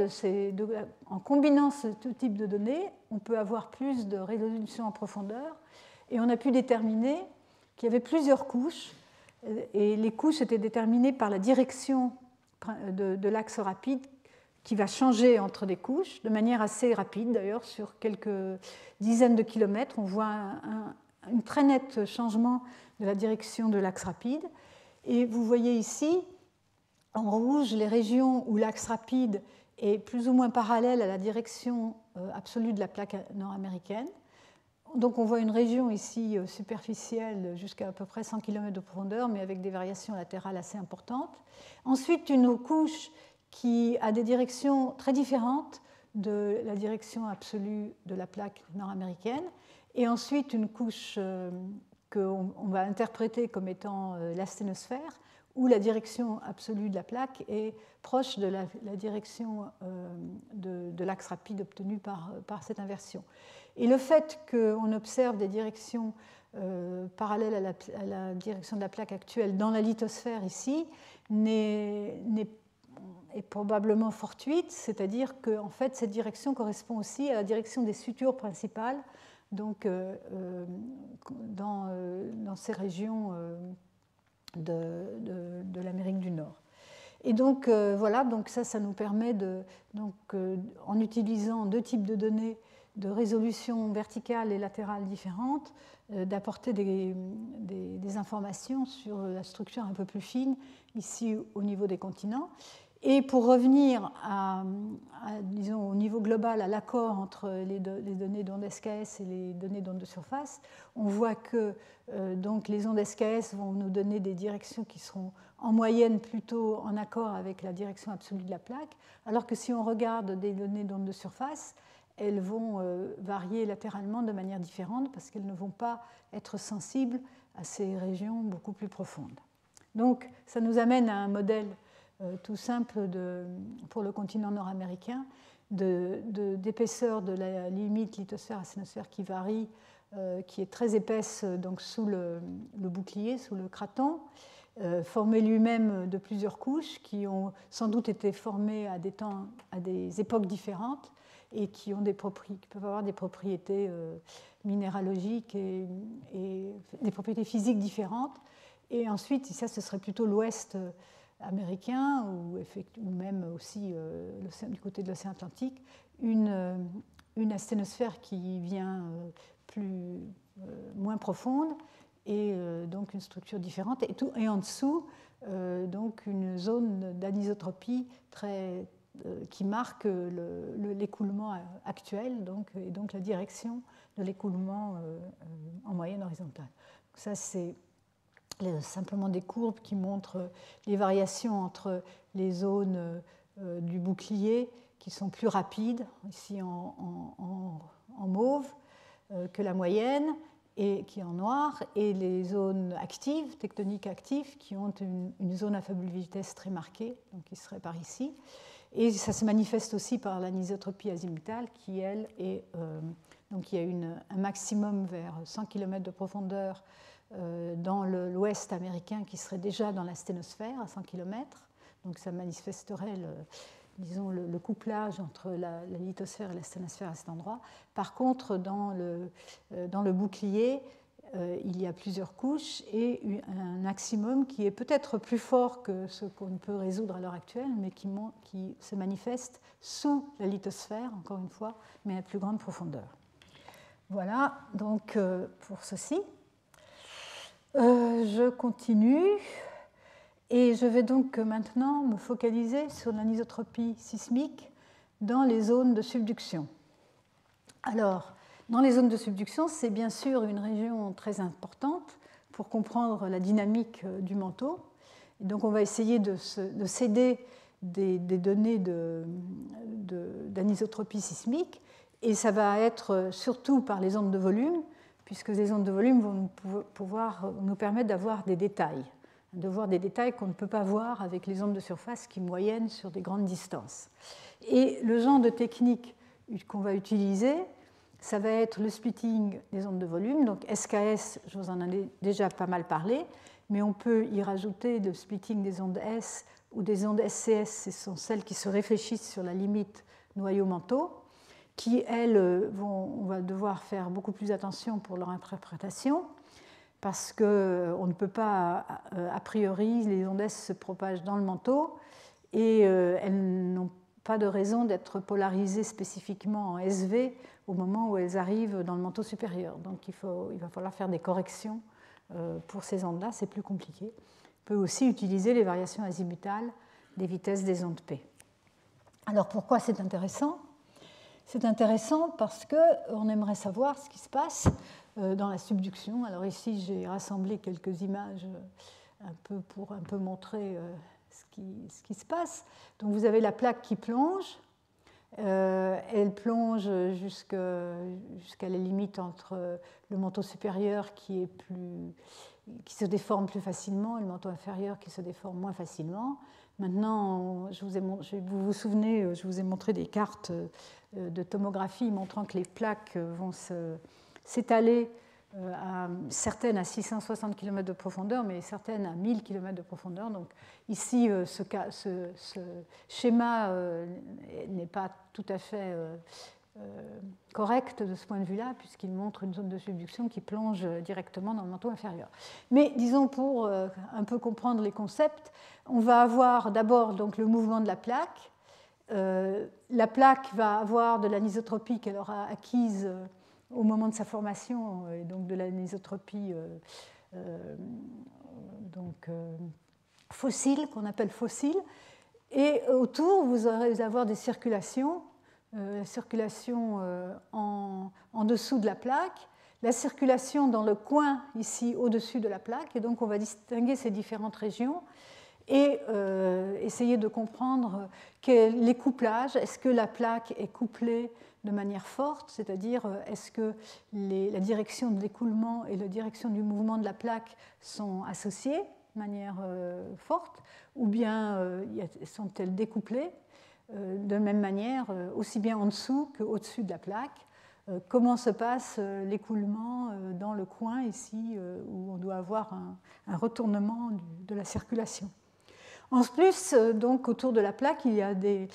en combinant ce type de données, on peut avoir plus de résolution en profondeur. Et on a pu déterminer qu'il y avait plusieurs couches. Et les couches étaient déterminées par la direction de l'axe rapide qui va changer entre les couches de manière assez rapide. D'ailleurs, sur quelques dizaines de kilomètres, on voit un très net changement de la direction de l'axe rapide. Et vous voyez ici, en rouge, les régions où l'axe rapide est plus ou moins parallèle à la direction absolue de la plaque nord-américaine. Donc on voit une région ici superficielle jusqu'à à peu près 100 km de profondeur, mais avec des variations latérales assez importantes. Ensuite, une couche qui a des directions très différentes de la direction absolue de la plaque nord-américaine. Et ensuite, une couche qu'on va interpréter comme étant l'asténosphère, où la direction absolue de la plaque est proche de la direction de l'axe rapide obtenue par cette inversion. Et le fait qu'on observe des directions parallèles à la direction de la plaque actuelle dans la lithosphère ici est probablement fortuite, c'est-à-dire que en fait, cette direction correspond aussi à la direction des sutures principales, donc dans ces régions de l'Amérique du Nord. Et donc voilà, donc ça nous permet en utilisant deux types de données de résolution verticale et latérale différentes, d'apporter des informations sur la structure un peu plus fine ici au niveau des continents. Et pour revenir disons, au niveau global, à l'accord entre les données d'ondes SKS et les données d'ondes de surface, on voit que donc les ondes SKS vont nous donner des directions qui seront en moyenne plutôt en accord avec la direction absolue de la plaque, alors que si on regarde des données d'ondes de surface, elles vont varier latéralement de manière différente parce qu'elles ne vont pas être sensibles à ces régions beaucoup plus profondes. Donc ça nous amène à un modèle tout simple pour le continent nord-américain d'épaisseur de la limite lithosphère-asténosphère qui varie, qui est très épaisse donc sous le bouclier, sous le craton, formé lui-même de plusieurs couches qui ont sans doute été formées à des époques différentes et qui peuvent avoir des propriétés minéralogiques et des propriétés physiques différentes. Et ensuite, ça, ce serait plutôt l'ouest américain ou même aussi du côté de l'océan Atlantique, une asténosphère qui vient moins profonde et donc une structure différente. Et en dessous, donc une zone d'anisotropie qui marque l'écoulement actuel et donc la direction de l'écoulement en moyenne horizontale. Donc ça, c'est simplement des courbes qui montrent les variations entre les zones du bouclier qui sont plus rapides, ici en mauve, que la moyenne, et qui est en noir, et les zones actives, tectoniques actives, qui ont une zone à faible vitesse très marquée, donc qui serait par ici. Et ça se manifeste aussi par l'anisotropie azimutale, qui, elle, donc il y a un maximum vers 100 km de profondeur dans l'ouest américain qui serait déjà dans l'asténosphère à 100 km. Donc ça manifesterait le couplage entre la lithosphère et l'asténosphère à cet endroit. Par contre, dans le bouclier, il y a plusieurs couches et un maximum qui est peut-être plus fort que ce qu'on peut résoudre à l'heure actuelle, mais qui se manifeste sous la lithosphère, encore une fois, mais à plus grande profondeur. Voilà donc pour ceci. Je continue et je vais donc maintenant me focaliser sur l'anisotropie sismique dans les zones de subduction. Alors, dans les zones de subduction, c'est bien sûr une région très importante pour comprendre la dynamique du manteau. Et donc, on va essayer de s'aider des données d'anisotropie sismique, et ça va être surtout par les ondes de volume, puisque les ondes de volume vont pouvoir nous permettre d'avoir des détails, de voir des détails qu'on ne peut pas voir avec les ondes de surface qui moyennent sur des grandes distances. Et le genre de technique qu'on va utiliser, ça va être le splitting des ondes de volume. Donc SKS, je vous en ai déjà pas mal parlé, mais on peut y rajouter le splitting des ondes S ou des ondes SCS, ce sont celles qui se réfléchissent sur la limite noyau-manteau, qui, elles, on va devoir faire beaucoup plus attention pour leur interprétation, parce qu'on ne peut pas, a priori, les ondes S se propagent dans le manteau, et elles n'ont pas de raison d'être polarisées spécifiquement en SV au moment où elles arrivent dans le manteau supérieur. Donc il va falloir faire des corrections pour ces ondes-là, c'est plus compliqué. On peut aussi utiliser les variations azimutales des vitesses des ondes P. Alors pourquoi c'est intéressant ? C'est intéressant parce qu'on aimerait savoir ce qui se passe dans la subduction. Alors ici, j'ai rassemblé quelques images pour un peu montrer ce qui se passe. Donc vous avez la plaque qui plonge. Elle plonge jusqu'à la limite entre le manteau supérieur qui se déforme plus facilement et le manteau inférieur qui se déforme moins facilement. Maintenant, vous vous souvenez, je vous ai montré des cartes de tomographie montrant que les plaques vont s'étaler, certaines à 660 km de profondeur, mais certaines à 1000 km de profondeur. Donc ici, ce schéma n'est pas tout à fait correct de ce point de vue-là, puisqu'il montre une zone de subduction qui plonge directement dans le manteau inférieur. Mais disons, pour un peu comprendre les concepts, on va avoir d'abord donc le mouvement de la plaque. La plaque va avoir de l'anisotropie qu'elle aura acquise au moment de sa formation, et donc de l'anisotropie fossile, qu'on appelle fossile. Et autour, vous allez avoir des circulations, en dessous de la plaque, la circulation dans le coin ici au-dessus de la plaque, et donc on va distinguer ces différentes régions et essayer de comprendre les couplages. Est-ce que la plaque est couplée de manière forte, c'est-à-dire est-ce que la direction de l'écoulement et la direction du mouvement de la plaque sont associées de manière forte, ou bien sont-elles découplées de même manière, aussi bien en dessous qu'au-dessus de la plaque. Comment se passe l'écoulement dans le coin ici, où on doit avoir un retournement de la circulation. En plus, donc, autour de la plaque, il y a des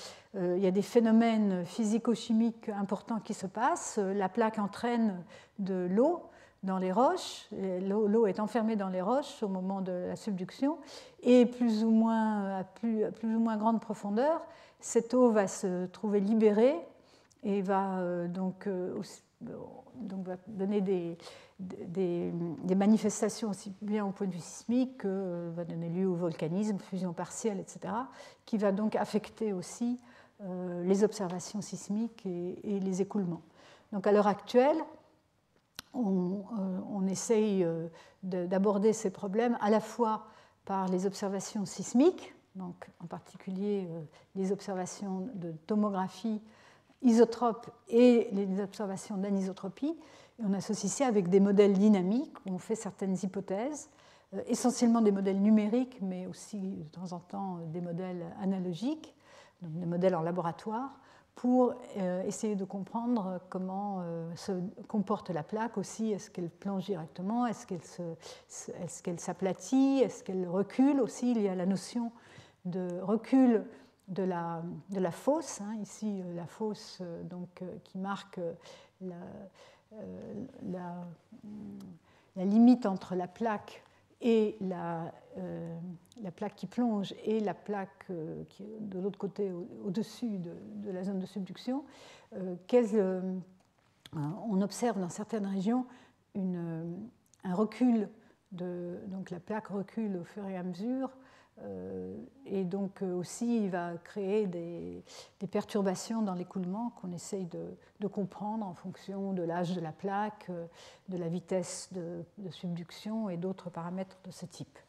phénomènes physico-chimiques importants qui se passent. La plaque entraîne de l'eau dans les roches. L'eau est enfermée dans les roches au moment de la subduction, et à plus ou moins grande profondeur, cette eau va se trouver libérée et va va donner des manifestations aussi bien au point de vue sismique que va donner lieu au volcanisme, fusion partielle, etc., qui va donc affecter aussi les observations sismiques et les écoulements. Donc à l'heure actuelle, on essaye d'aborder ces problèmes à la fois par les observations sismiques, donc en particulier les observations de tomographie isotrope et les observations d'anisotropie. Et on associe ça avec des modèles dynamiques où on fait certaines hypothèses, essentiellement des modèles numériques, mais aussi de temps en temps des modèles analogiques, donc des modèles en laboratoire, pour essayer de comprendre comment se comporte la plaque aussi. Est-ce qu'elle plonge directement? Est-ce qu'elle s'aplatit? Est-ce qu'elle recule aussi? Il y a la notion de recul de la fosse, hein, ici la fosse qui marque la limite entre la plaque et la plaque qui plonge et la plaque qui est de l'autre côté au-dessus de la zone de subduction. on observe dans certaines régions un recul, donc la plaque recule au fur et à mesure, et donc aussi il va créer des perturbations dans l'écoulement qu'on essaye de comprendre en fonction de l'âge de la plaque, de la vitesse de subduction et d'autres paramètres de ce type.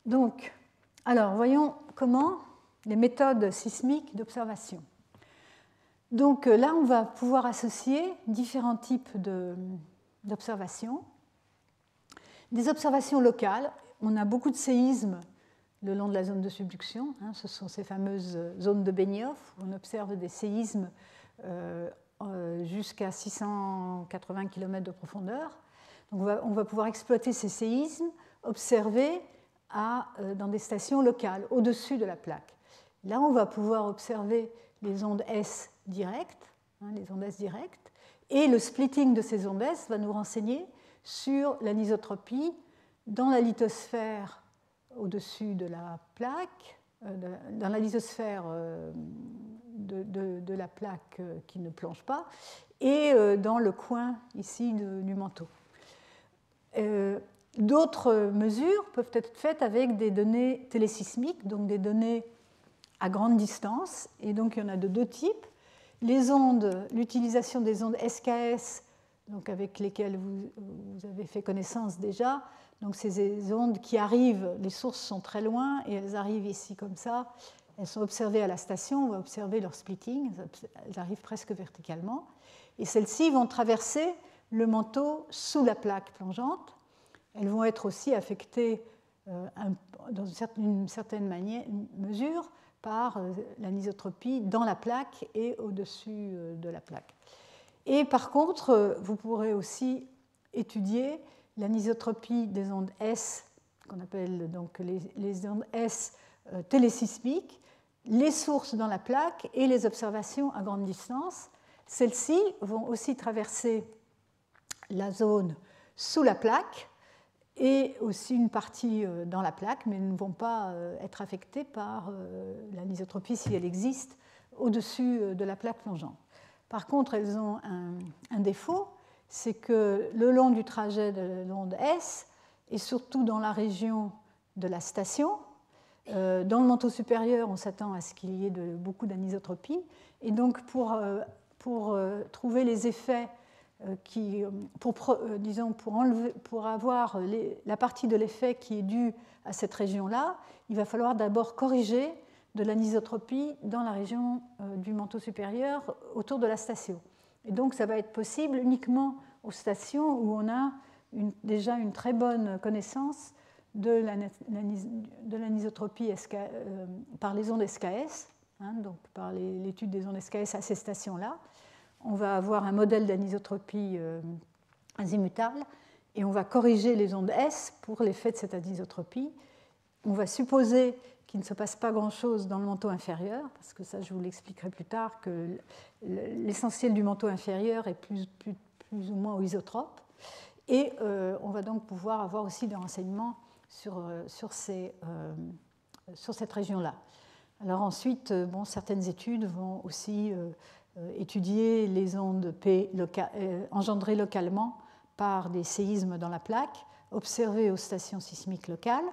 Donc, alors voyons comment les méthodes sismiques d'observation. Donc là, on va pouvoir associer différents types d'observations. Des observations locales, on a beaucoup de séismes le long de la zone de subduction. Ce sont ces fameuses zones de Benioff, où on observe des séismes jusqu'à 680 km de profondeur. Donc on va pouvoir exploiter ces séismes, observer dans des stations locales, au-dessus de la plaque. Là, on va pouvoir observer les ondes S directes, les ondes S directes, et le splitting de ces ondes S va nous renseigner sur l'anisotropie dans la lithosphère au-dessus de la plaque, dans la lithosphère de la plaque qui ne plonge pas, et dans le coin ici du manteau. D'autres mesures peuvent être faites avec des données télésismiques, donc des données à grande distance, et donc il y en a de deux types. Les ondes, l'utilisation des ondes SKS, donc avec lesquelles vous avez fait connaissance déjà, donc ces ondes qui arrivent, les sources sont très loin et elles arrivent ici comme ça, elles sont observées à la station, on va observer leur splitting, elles arrivent presque verticalement, et celles-ci vont traverser le manteau sous la plaque plongeante. Elles vont être aussi affectées dans une certaine mesure par l'anisotropie dans la plaque et au-dessus de la plaque. Et par contre, vous pourrez aussi étudier l'anisotropie des ondes S, qu'on appelle donc les ondes S télésismiques, les sources dans la plaque et les observations à grande distance. Celles-ci vont aussi traverser la zone sous la plaque et aussi une partie dans la plaque, mais ne vont pas être affectées par l'anisotropie si elle existe au-dessus de la plaque plongeante. Par contre, elles ont un défaut, c'est que le long du trajet de l'onde S, et surtout dans la région de la station, dans le manteau supérieur, on s'attend à ce qu'il y ait beaucoup d'anisotropie, et donc pour trouver les effets pour avoir la partie de l'effet qui est due à cette région-là, il va falloir d'abord corriger de l'anisotropie dans la région du manteau supérieur autour de la station. Et donc ça va être possible uniquement aux stations où on a déjà une très bonne connaissance de l'anisotropie par les ondes SKS, donc par l'étude des ondes SKS à ces stations-là. On va avoir un modèle d'anisotropie azimutale et on va corriger les ondes S pour l'effet de cette anisotropie. On va supposer qu'il ne se passe pas grand-chose dans le manteau inférieur, parce que ça, je vous l'expliquerai plus tard, que l'essentiel du manteau inférieur est plus ou moins isotrope. Et on va donc pouvoir avoir aussi des renseignements sur cette région-là. Alors ensuite, certaines études vont aussi étudier les ondes P engendrées localement par des séismes dans la plaque, observées aux stations sismiques locales,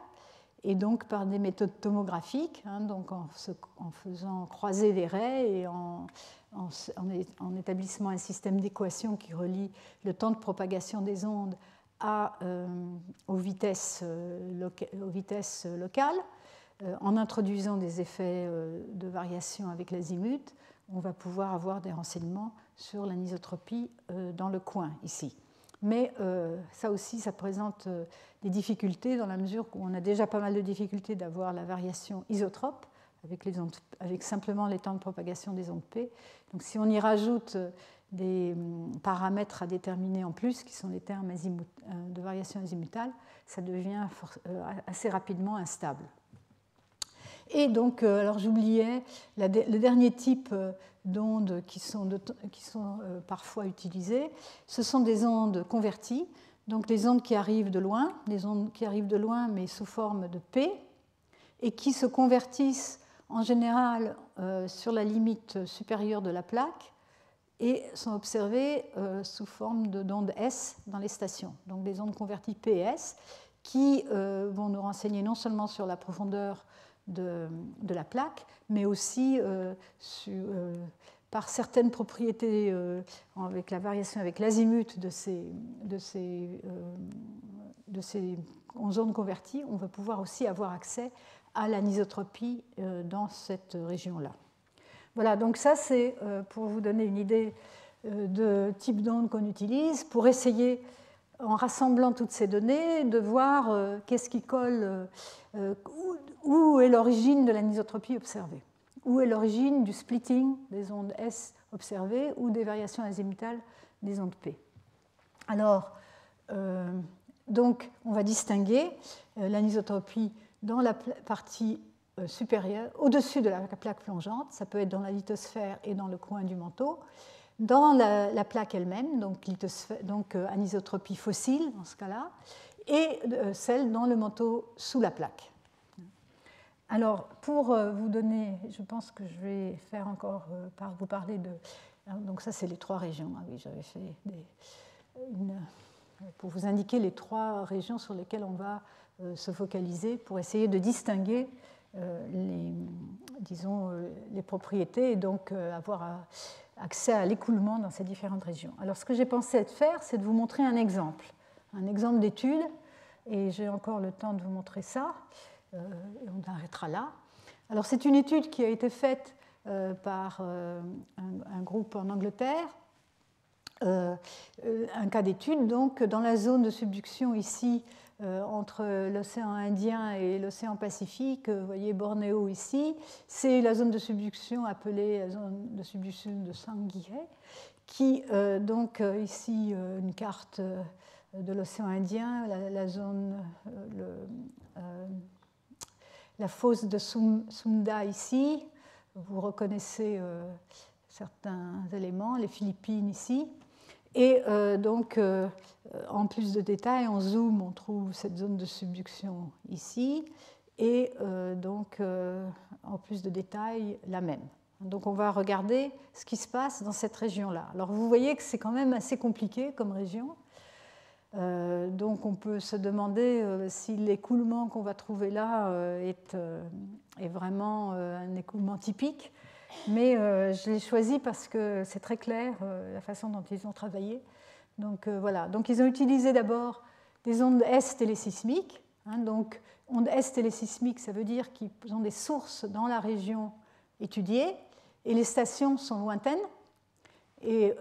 et donc par des méthodes tomographiques, donc en faisant croiser les raies et en établissant un système d'équations qui relie le temps de propagation des ondes aux vitesses locales, en introduisant des effets de variation avec l'azimut, on va pouvoir avoir des renseignements sur l'anisotropie dans le coin ici. Mais ça aussi, ça présente des difficultés dans la mesure où on a déjà pas mal de difficultés d'avoir la variation isotrope avec simplement les temps de propagation des ondes P. Donc si on y rajoute des paramètres à déterminer en plus, qui sont les termes de variation azimutale, ça devient assez rapidement instable. Et donc, alors j'oubliais, le dernier type d'ondes qui sont parfois utilisées, ce sont des ondes converties, donc des ondes qui arrivent de loin, mais sous forme de P, et qui se convertissent en général sur la limite supérieure de la plaque, et sont observées sous forme d'ondes S dans les stations, donc des ondes converties PS qui vont nous renseigner non seulement sur la profondeur de la plaque, mais aussi par certaines propriétés avec la variation avec l'azimut de ces zones converties, on va pouvoir aussi avoir accès à l'anisotropie dans cette région-là. Voilà, donc ça c'est pour vous donner une idée de type d'onde qu'on utilise pour essayer, en rassemblant toutes ces données, de voir qu'est-ce qui colle, où est l'origine de l'anisotropie observée, où est l'origine du splitting des ondes S observées ou des variations azimutales des ondes P. Alors, donc, on va distinguer l'anisotropie dans la partie supérieure, au-dessus de la plaque plongeante, ça peut être dans la lithosphère et dans le coin du manteau, dans la plaque elle-même, donc anisotropie fossile dans ce cas-là, et celle dans le manteau sous la plaque. Alors, pour vous donner, je pense que je vais faire encore vous parler de... Donc ça, c'est les 3 régions. Ah oui, j'avais fait pour vous indiquer les 3 régions sur lesquelles on va se focaliser pour essayer de distinguer les propriétés et donc avoir accès à l'écoulement dans ces différentes régions. Alors, ce que j'ai pensé faire, c'est de vous montrer un exemple d'étude, et j'ai encore le temps de vous montrer ça, et on arrêtera là. Alors, c'est une étude qui a été faite par un groupe en Angleterre, un cas d'étude donc dans la zone de subduction ici entre l'océan Indien et l'océan Pacifique. Vous voyez Bornéo ici, c'est la zone de subduction appelée la zone de subduction de Sangihe, qui donc ici une carte de l'océan Indien, la zone, la fosse de Sunda ici. Vous reconnaissez certains éléments, les Philippines ici. Et donc, en plus de détails, en zoom, on trouve cette zone de subduction ici, et donc, en plus de détails, la même. Donc, on va regarder ce qui se passe dans cette région-là. Alors, vous voyez que c'est quand même assez compliqué comme région. Donc, on peut se demander si l'écoulement qu'on va trouver là est vraiment un écoulement typique. Mais je l'ai choisi parce que c'est très clair la façon dont ils ont travaillé. Donc voilà. Donc ils ont utilisé d'abord des ondes S télésismiques. Donc ondes S télésismiques, ça veut dire qu'ils ont des sources dans la région étudiée et les stations sont lointaines. Et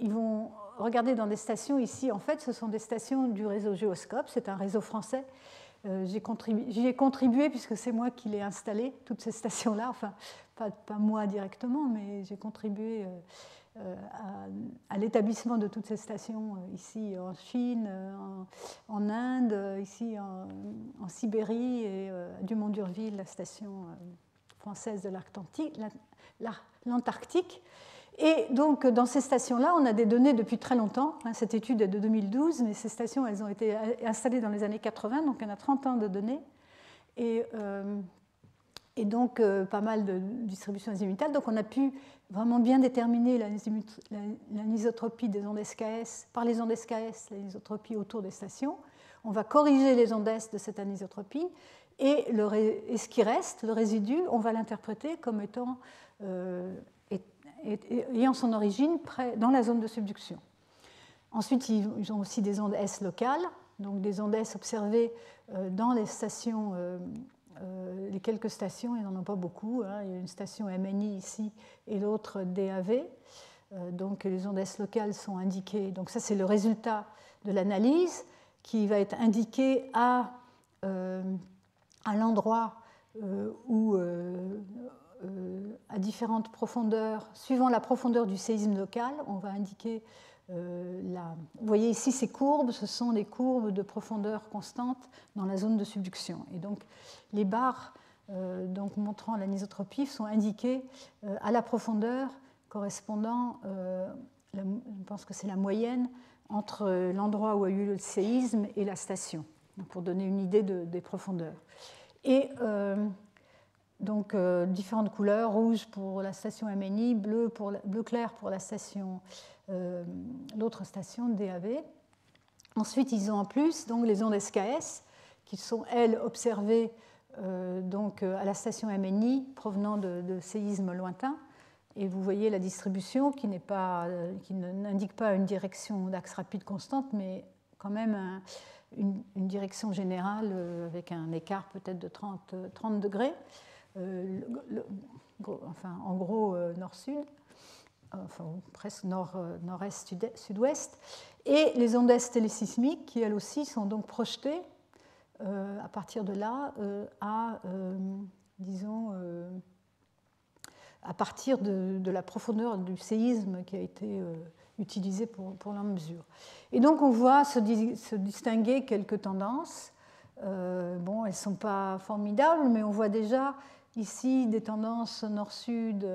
ils vont regarder dans des stations ici. En fait, ce sont des stations du réseau Géoscope. C'est un réseau français. J'y ai contribué puisque c'est moi qui l'ai installé, toutes ces stations-là. Enfin, pas moi directement, mais j'ai contribué à l'établissement de toutes ces stations ici en Chine, en Inde, ici en Sibérie et à Dumont d'Urville, la station française de l'Antarctique. Et donc, dans ces stations-là, on a des données depuis très longtemps. Cette étude est de 2012, mais ces stations, elles ont été installées dans les années 80, donc on a 30 ans de données. Et donc, pas mal de distributions azimutales. Donc, on a pu vraiment bien déterminer l'anisotropie des ondes SKS, par les ondes SKS, l'anisotropie autour des stations. On va corriger les ondes S de cette anisotropie. Et ce qui reste, le résidu, on va l'interpréter comme étant... ayant son origine dans la zone de subduction. Ensuite, ils ont aussi des ondes S locales, donc des ondes S observées dans les stations, les quelques stations, ils n'en ont pas beaucoup. Il y a une station MNI ici et l'autre DAV. Donc les ondes S locales sont indiquées. Donc ça, c'est le résultat de l'analyse qui va être indiqué à l'endroit où... à différentes profondeurs, suivant la profondeur du séisme local, on va indiquer Vous voyez ici ces courbes, ce sont des courbes de profondeur constante dans la zone de subduction. Et donc les barres donc, montrant l'anisotropie sont indiquées à la profondeur correspondant, je pense que c'est la moyenne, entre l'endroit où a eu le séisme et la station, pour donner une idée des profondeurs. Et Donc différentes couleurs, rouge pour la station MNI, bleu clair pour la station, l'autre station DAV. Ensuite, ils ont en plus donc, les ondes SKS, qui sont, elles, observées donc, à la station MNI provenant de séismes lointains. Et vous voyez la distribution qui n'indique pas une direction d'axe rapide constante, mais quand même une direction générale avec un écart peut-être de 30 degrés, enfin, en gros nord-sud, enfin, presque nord-est, sud-ouest. Et les ondes S télésismiques qui, elles aussi, sont donc projetées à partir de là disons, à partir de la profondeur du séisme qui a été utilisé pour la mesure. Et donc on voit se distinguer quelques tendances. Bon, elles ne sont pas formidables, mais on voit déjà ici des tendances nord-sud,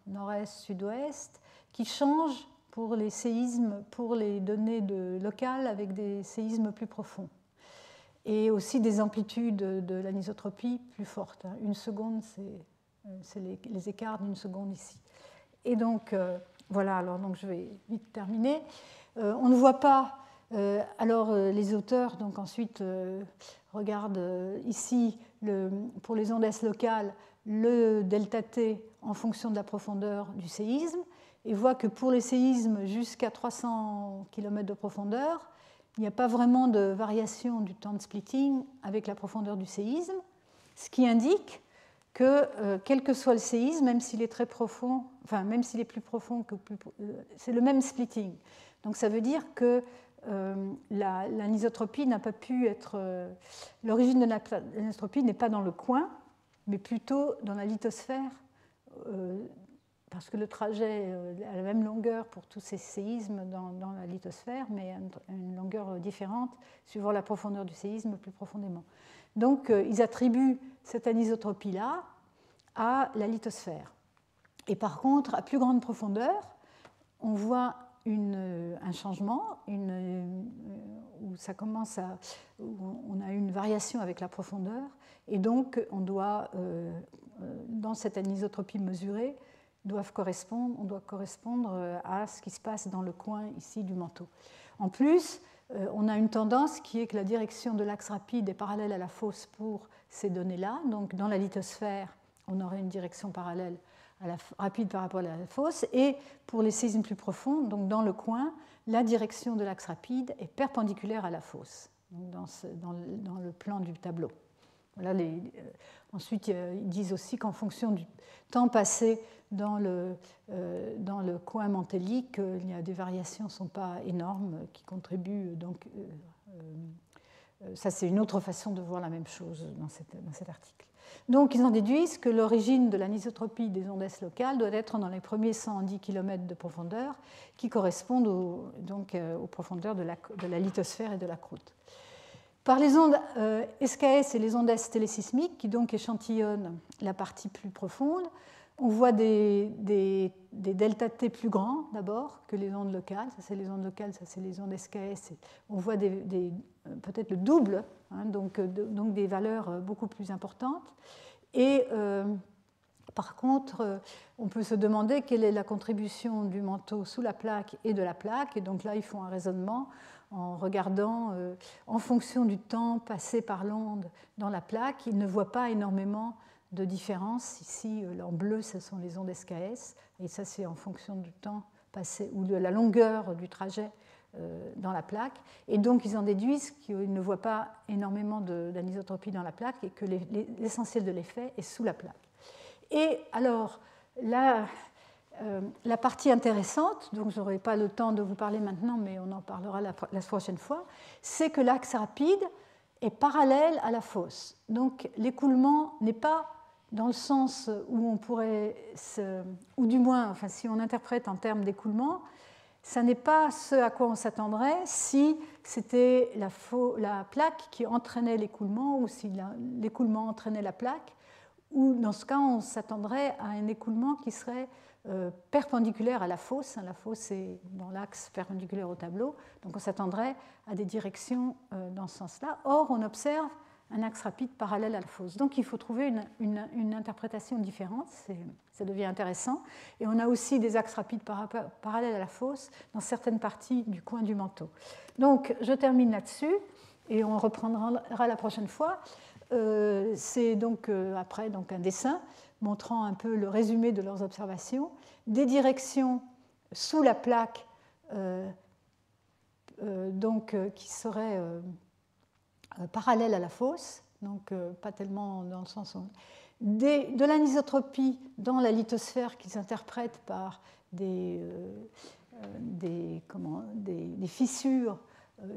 nord-est, sud-ouest, qui changent pour les séismes, pour les données locales avec des séismes plus profonds. Et aussi des amplitudes de l'anisotropie plus fortes. Une seconde, c'est les écarts d'une seconde ici. Et donc, voilà, alors donc je vais vite terminer. On ne voit pas, alors les auteurs donc ensuite regardent ici, pour les ondes S locales, le delta T en fonction de la profondeur du séisme, et voient que pour les séismes jusqu'à 300 km de profondeur, il n'y a pas vraiment de variation du temps de splitting avec la profondeur du séisme, ce qui indique que quel que soit le séisme, même s'il est très profond, enfin même s'il est plus profond que c'est le même splitting. Donc ça veut dire que l'anisotropie n'a pas pu être, l'origine de l'anisotropie n'est pas dans le coin, mais plutôt dans la lithosphère, parce que le trajet a la même longueur pour tous ces séismes dans la lithosphère, mais à une longueur différente suivant la profondeur du séisme plus profondément. Donc ils attribuent cette anisotropie-là à la lithosphère. Et par contre, à plus grande profondeur, on voit un changement où ça commence où on a une variation avec la profondeur, et donc on doit, dans cette anisotropie mesurée, on doit correspondre à ce qui se passe dans le coin ici du manteau. En plus, on a une tendance qui est que la direction de l'axe rapide est parallèle à la fosse pour ces données-là. Donc dans la lithosphère, on aurait une direction parallèle à la rapide par rapport à la fosse. Et pour les séismes plus profonds, donc dans le coin, la direction de l'axe rapide est perpendiculaire à la fosse, dans le plan du tableau. Voilà ensuite, ils disent aussi qu'en fonction du temps passé dans le coin mantélique, il y a des variations ne sont pas énormes qui contribuent. Donc, ça, c'est une autre façon de voir la même chose dans cet article. Donc, ils en déduisent que l'origine de l'anisotropie des ondes S locales doit être dans les premiers 110 km de profondeur, qui correspondent aux profondeurs de la lithosphère et de la croûte. Par les ondes SKS et les ondes S télésismiques, qui donc échantillonnent la partie plus profonde, on voit des delta T plus grands d'abord que les ondes locales. Ça, c'est les ondes locales, ça, c'est les ondes SKS. On voit peut-être le double, hein, donc des valeurs beaucoup plus importantes. Et par contre, on peut se demander quelle est la contribution du manteau sous la plaque et de la plaque. Et donc là, ils font un raisonnement en regardant, en fonction du temps passé par l'onde dans la plaque, ils ne voient pas énormément de différence. Ici, en bleu, ce sont les ondes SKS, et ça, c'est en fonction du temps passé ou de la longueur du trajet dans la plaque. Et donc, ils en déduisent qu'ils ne voient pas énormément d'anisotropie dans la plaque et que l'essentiel de l'effet est sous la plaque. Et alors, la partie intéressante, dont je n'aurai pas le temps de vous parler maintenant, mais on en parlera la prochaine fois, c'est que l'axe rapide est parallèle à la fosse. Donc l'écoulement n'est pas dans le sens où on pourrait, ou du moins, enfin, si on interprète en termes d'écoulement, ça n'est pas ce à quoi on s'attendrait si c'était la plaque qui entraînait l'écoulement ou si l'écoulement entraînait la plaque, ou dans ce cas, on s'attendrait à un écoulement qui serait perpendiculaire à la fosse. La fosse est dans l'axe perpendiculaire au tableau, donc on s'attendrait à des directions dans ce sens-là. Or, on observe un axe rapide parallèle à la fosse. Donc il faut trouver une interprétation différente, ça devient intéressant. Et on a aussi des axes rapides parallèles à la fosse dans certaines parties du coin du manteau. Donc je termine là-dessus et on reprendra la prochaine fois. C'est donc après donc, un dessin montrant un peu le résumé de leurs observations, des directions sous la plaque qui seraient parallèles à la fosse, donc pas tellement dans le sens où... de l'anisotropie dans la lithosphère qu'ils interprètent par des fissures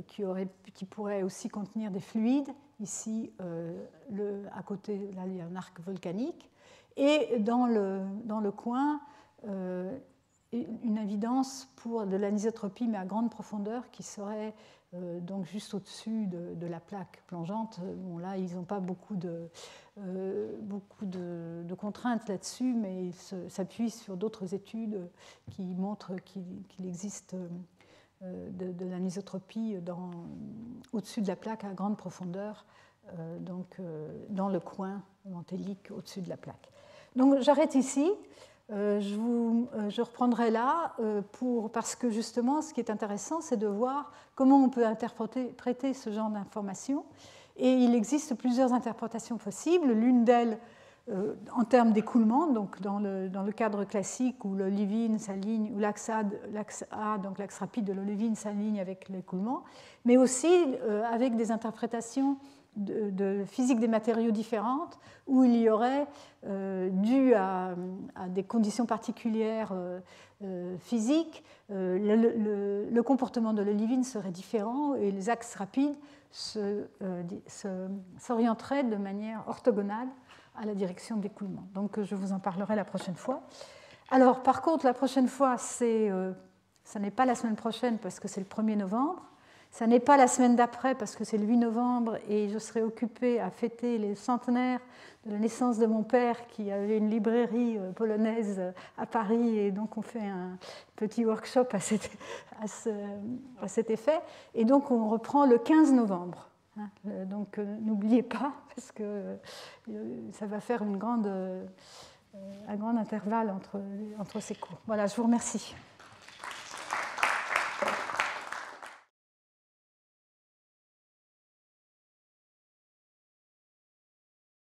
qui pourraient aussi contenir des fluides. Ici, à côté, là, il y a un arc volcanique. Et dans le coin, une évidence pour de l'anisotropie, mais à grande profondeur, qui serait donc juste au-dessus de la plaque plongeante. Bon, là, ils n'ont pas beaucoup de contraintes là-dessus, mais ils s'appuient sur d'autres études qui montrent qu'il existe de l'anisotropie au-dessus de la plaque à grande profondeur, dans le coin mantélique au-dessus de la plaque. Donc j'arrête ici. Je reprendrai là parce que justement ce qui est intéressant c'est de voir comment on peut interpréter ce genre d'informations, et il existe plusieurs interprétations possibles. L'une d'elles en termes d'écoulement, donc dans le cadre classique où l'olivine s'aligne, ou l'axe A, donc l'axe rapide de l'olivine s'aligne avec l'écoulement, mais aussi avec des interprétations de physique des matériaux différentes, où il y aurait, dû à des conditions particulières physiques, le comportement de l'olivine serait différent et les axes rapides s'orienteraient de manière orthogonale à la direction d'écoulement. Donc je vous en parlerai la prochaine fois. Alors par contre, la prochaine fois, ça n'est pas la semaine prochaine parce que c'est le 1er novembre. Ça n'est pas la semaine d'après parce que c'est le 8 novembre et je serai occupée à fêter les centenaires de la naissance de mon père qui avait une librairie polonaise à Paris, et donc on fait un petit workshop à cet effet. Et donc on reprend le 15 novembre. Donc n'oubliez pas parce que ça va faire un grand intervalle entre ces cours. Voilà, je vous remercie.